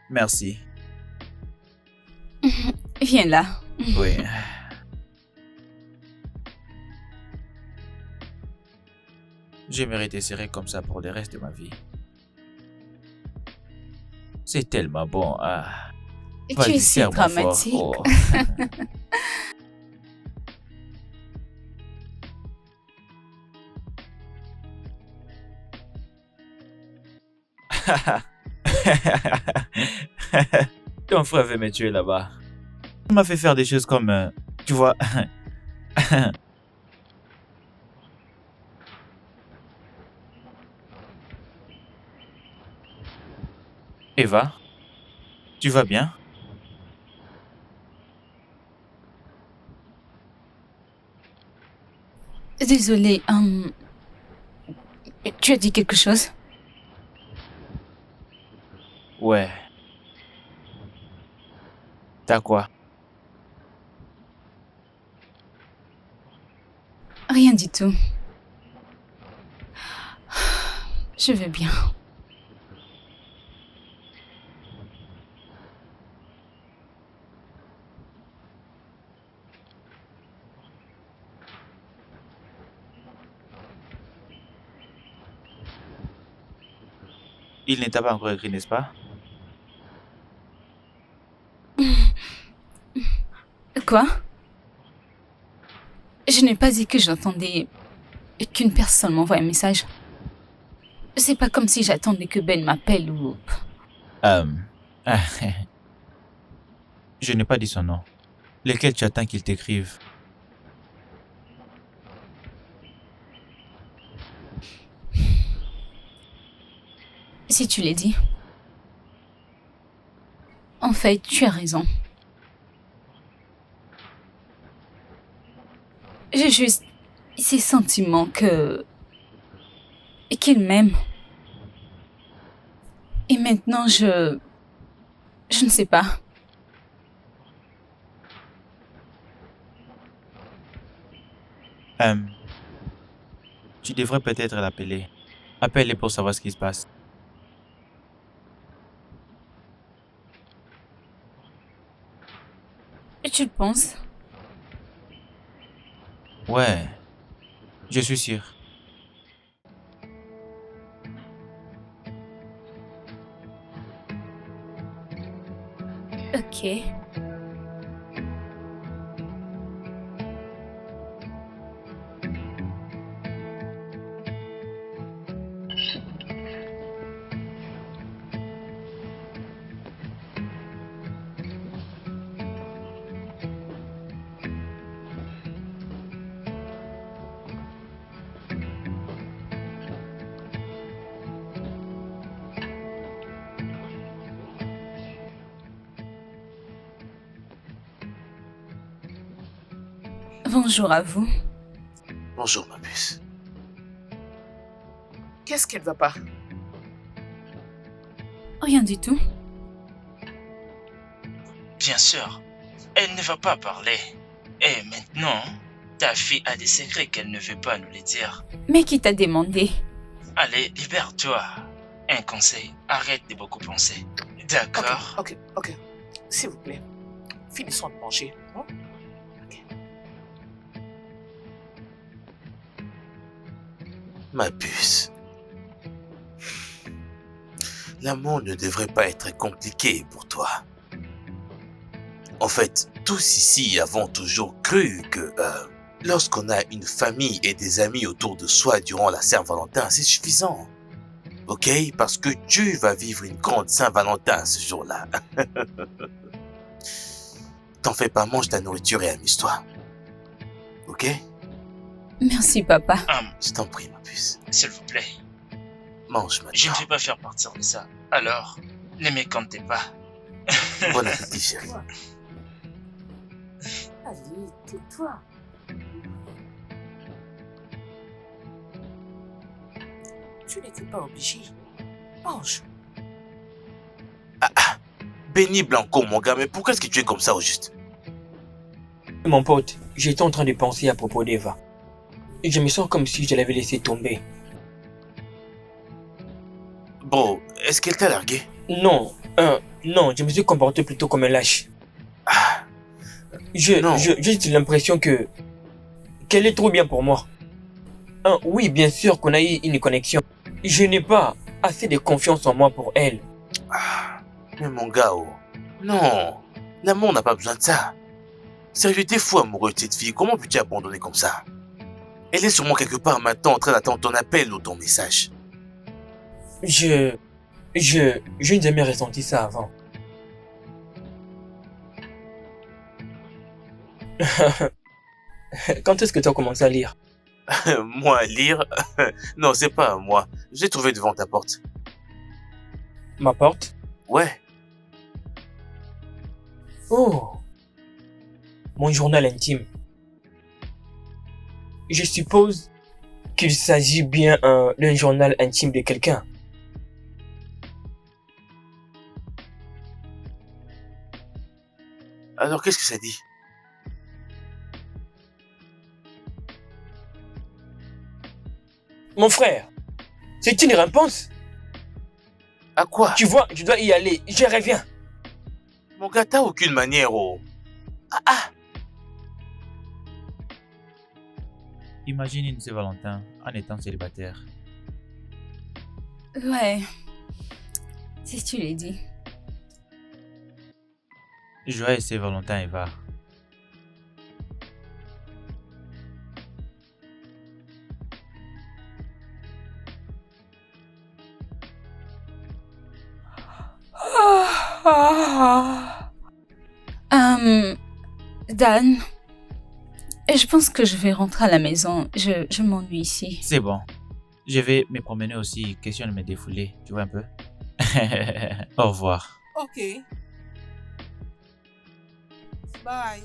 Merci. Viens là. Oui. J'aimerais te serrer comme ça pour le reste de ma vie. C'est tellement bon. Ah. Tu Vas-y, es si serre-moi fort. dramatique. Oh. Ton frère veut me tuer là-bas. Il m'a fait faire des choses comme... tu vois... Eva, tu vas bien? Désolée, tu as dit quelque chose? Ouais. T'as quoi? Rien du tout. Je vais bien. Il ne t'a pas encore écrit, n'est-ce pas? Quoi? Je n'ai pas dit que j'attendais qu'une personne m'envoie un message. C'est pas comme si j'attendais que Ben m'appelle ou... Je n'ai pas dit son nom. Lequel tu attends qu'il t'écrive? Si tu l'as dit. En fait, tu as raison. J'ai juste ces sentiments qu'il m'aime. Et maintenant, je ne sais pas. Tu devrais peut-être l'appeler. Appelle-les pour savoir ce qui se passe. Tu le penses? Ouais, je suis sûr. Ok. Bonjour à vous. Bonjour, ma puce. Qu'est-ce qui ne va pas? Rien du tout. Bien sûr, elle ne va pas parler. Et maintenant, ta fille a des secrets qu'elle ne veut pas nous les dire. Mais qui t'a demandé? Allez, libère-toi. Un conseil, arrête de beaucoup penser. D'accord? Ok. S'il vous plaît, finissons de manger. Hein? Ma puce. L'amour ne devrait pas être compliqué pour toi. En fait, tous ici avons toujours cru que lorsqu'on a une famille et des amis autour de soi durant la Saint-Valentin, c'est suffisant. Ok? Parce que Dieu va vivre une grande Saint-Valentin ce jour-là. T'en fais pas, mange ta nourriture et amuse-toi. Ok? Merci, papa. Je t'en prie, ma puce. S'il vous plaît. Mange Je ne maintenant. vais pas faire partir de ça. Alors, ne me comptez pas. Bon appétit, chérie. Allez, tais-toi. Tu n'étais pas obligé. Mange. Béni Blanco, mon gars, mais pourquoi est-ce que tu es comme ça au juste? Mon pote, j'étais en train de penser à propos d'Eva. Et je me sens comme si je l'avais laissé tomber. Bro, est-ce qu'elle t'a largué? Non, non, je me suis comporté plutôt comme un lâche. Ah, J'ai non. juste l'impression qu'elle est trop bien pour moi. Oui, bien sûr qu'on a eu une connexion. Je n'ai pas assez de confiance en moi pour elle. Mais mon gars, oh. Non, l'amour n'a pas besoin de ça. Sérieux, t'es fou amoureux de cette fille, comment peux-tu abandonner comme ça? Elle est sûrement quelque part maintenant en train d'attendre ton appel ou ton message. Je n'ai jamais ressenti ça avant. Quand est-ce que tu as commencé à lire? Moi, lire? Non, c'est pas à moi. J'ai trouvé devant ta porte. Ma porte? Ouais. Oh, mon journal intime. Je suppose qu'il s'agit bien d'un journal intime de quelqu'un. Alors, qu'est-ce que ça dit? Mon frère, c'est une réponse. À quoi? Tu vois, je dois y aller. Je reviens. Mon gars, t'as aucune manière, oh. Imagine une Saint-Valentin en étant célibataire. Ouais. Si tu l'as dit. Joyeux Saint-Valentin, Eva. Dan, je pense que je vais rentrer à la maison. Je m'ennuie ici. C'est bon. Je vais me promener aussi, question de me défouler. Tu vois un peu? Au revoir. Ok. Bye.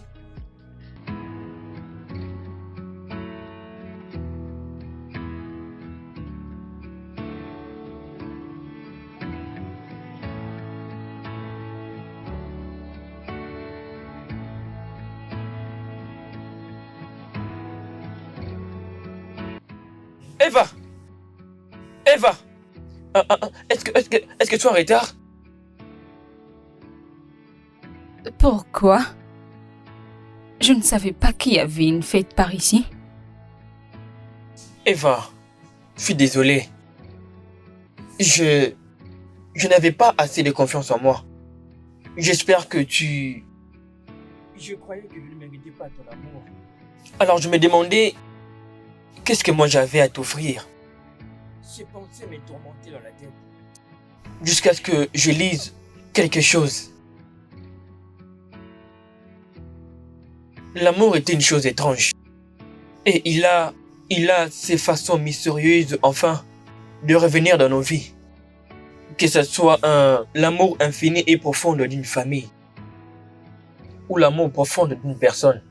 Eva! Eva! Est-ce que tu es en retard? Pourquoi? Je ne savais pas qu'il y avait une fête par ici. Eva, je suis désolé. Je n'avais pas assez de confiance en moi. J'espère que tu... Je croyais que je ne méritais pas ton amour. Alors je me demandais... Qu'est-ce que moi j'avais à t'offrir? J'ai pensé me tourmenter dans la tête. Jusqu'à ce que je lise quelque chose. L'amour était une chose étrange. Et il a ses façons mystérieuses, enfin, de revenir dans nos vies. Que ce soit l'amour infini et profond d'une famille. Ou l'amour profond d'une personne.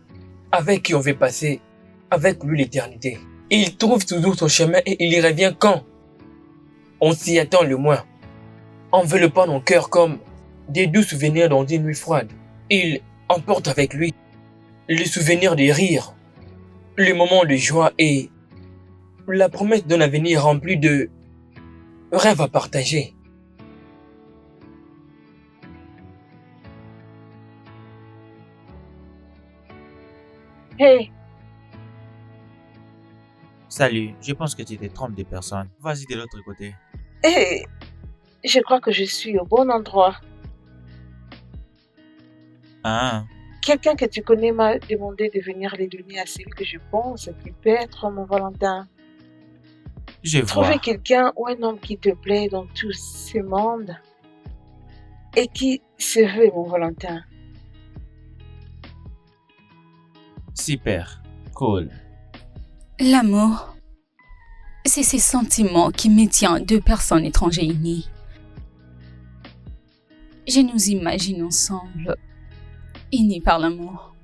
Avec qui on veut passer, avec lui l'éternité. Et il trouve toujours son chemin et il y revient quand on s'y attend le moins. Enveloppant nos cœurs comme des doux souvenirs dans une nuit froide. Il emporte avec lui les souvenirs des rires, les moments de joie et la promesse d'un avenir rempli de rêves à partager. Hey, Salut, je pense que tu te trompes de personne. Vas-y de l'autre côté. hey, je crois que je suis au bon endroit. Ah, Quelqu'un que tu connais m'a demandé de venir les donner à celui que je pense qui peut être mon Valentin. je vois. Trouver quelqu'un ou un homme qui te plaît dans tout ce monde et qui se veut mon Valentin. Super, cool. L'amour. C'est ces sentiments qui me tiennent deux personnes étrangères unies. Je nous imagine ensemble, unis par l'amour.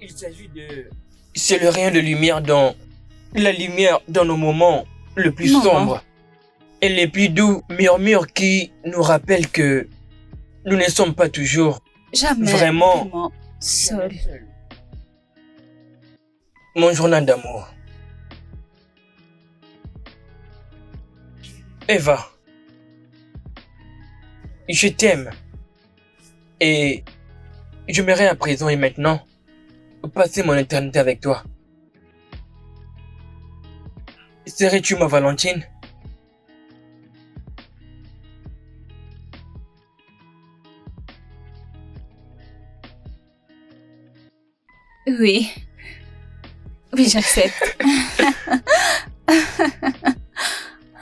Il s'agit de... C'est le rayon de lumière dans... La lumière dans nos moments le plus Non, sombres. Et les plus doux murmures qui nous rappellent que nous ne sommes pas toujours Jamais Vraiment. seul. Jamais seul. mon journal d'amour. Eva, je t'aime. Et j'aimerais à présent et maintenant passer mon éternité avec toi. Serais-tu ma Valentine? Oui. Oui, j'accepte.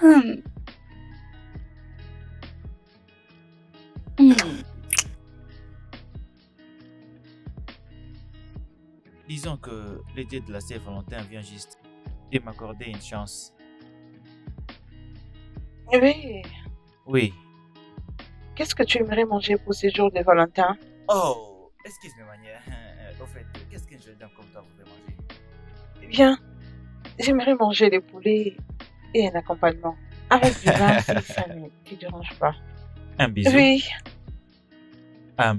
Hmm. Hmm. Disons que le dieu de la Saint-Valentin vient juste de m'accorder une chance. Oui. Oui. Qu'est-ce que tu aimerais manger pour ce jour de Valentin? Oh, excuse-moi, Mania. Au fait, qu'est-ce qu'une jeune dame comme toi voudrait manger? Bien. J'aimerais manger des poulets et un accompagnement. Avec du vin, si ça ne te dérange pas. Un bisou. Oui. Ah!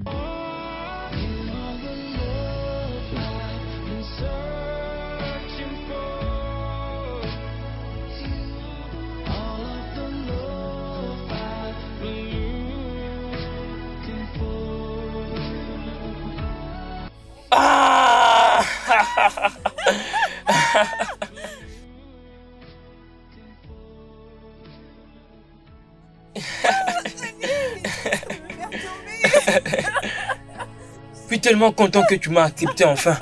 Je suis tellement content que tu m'as accepté enfin.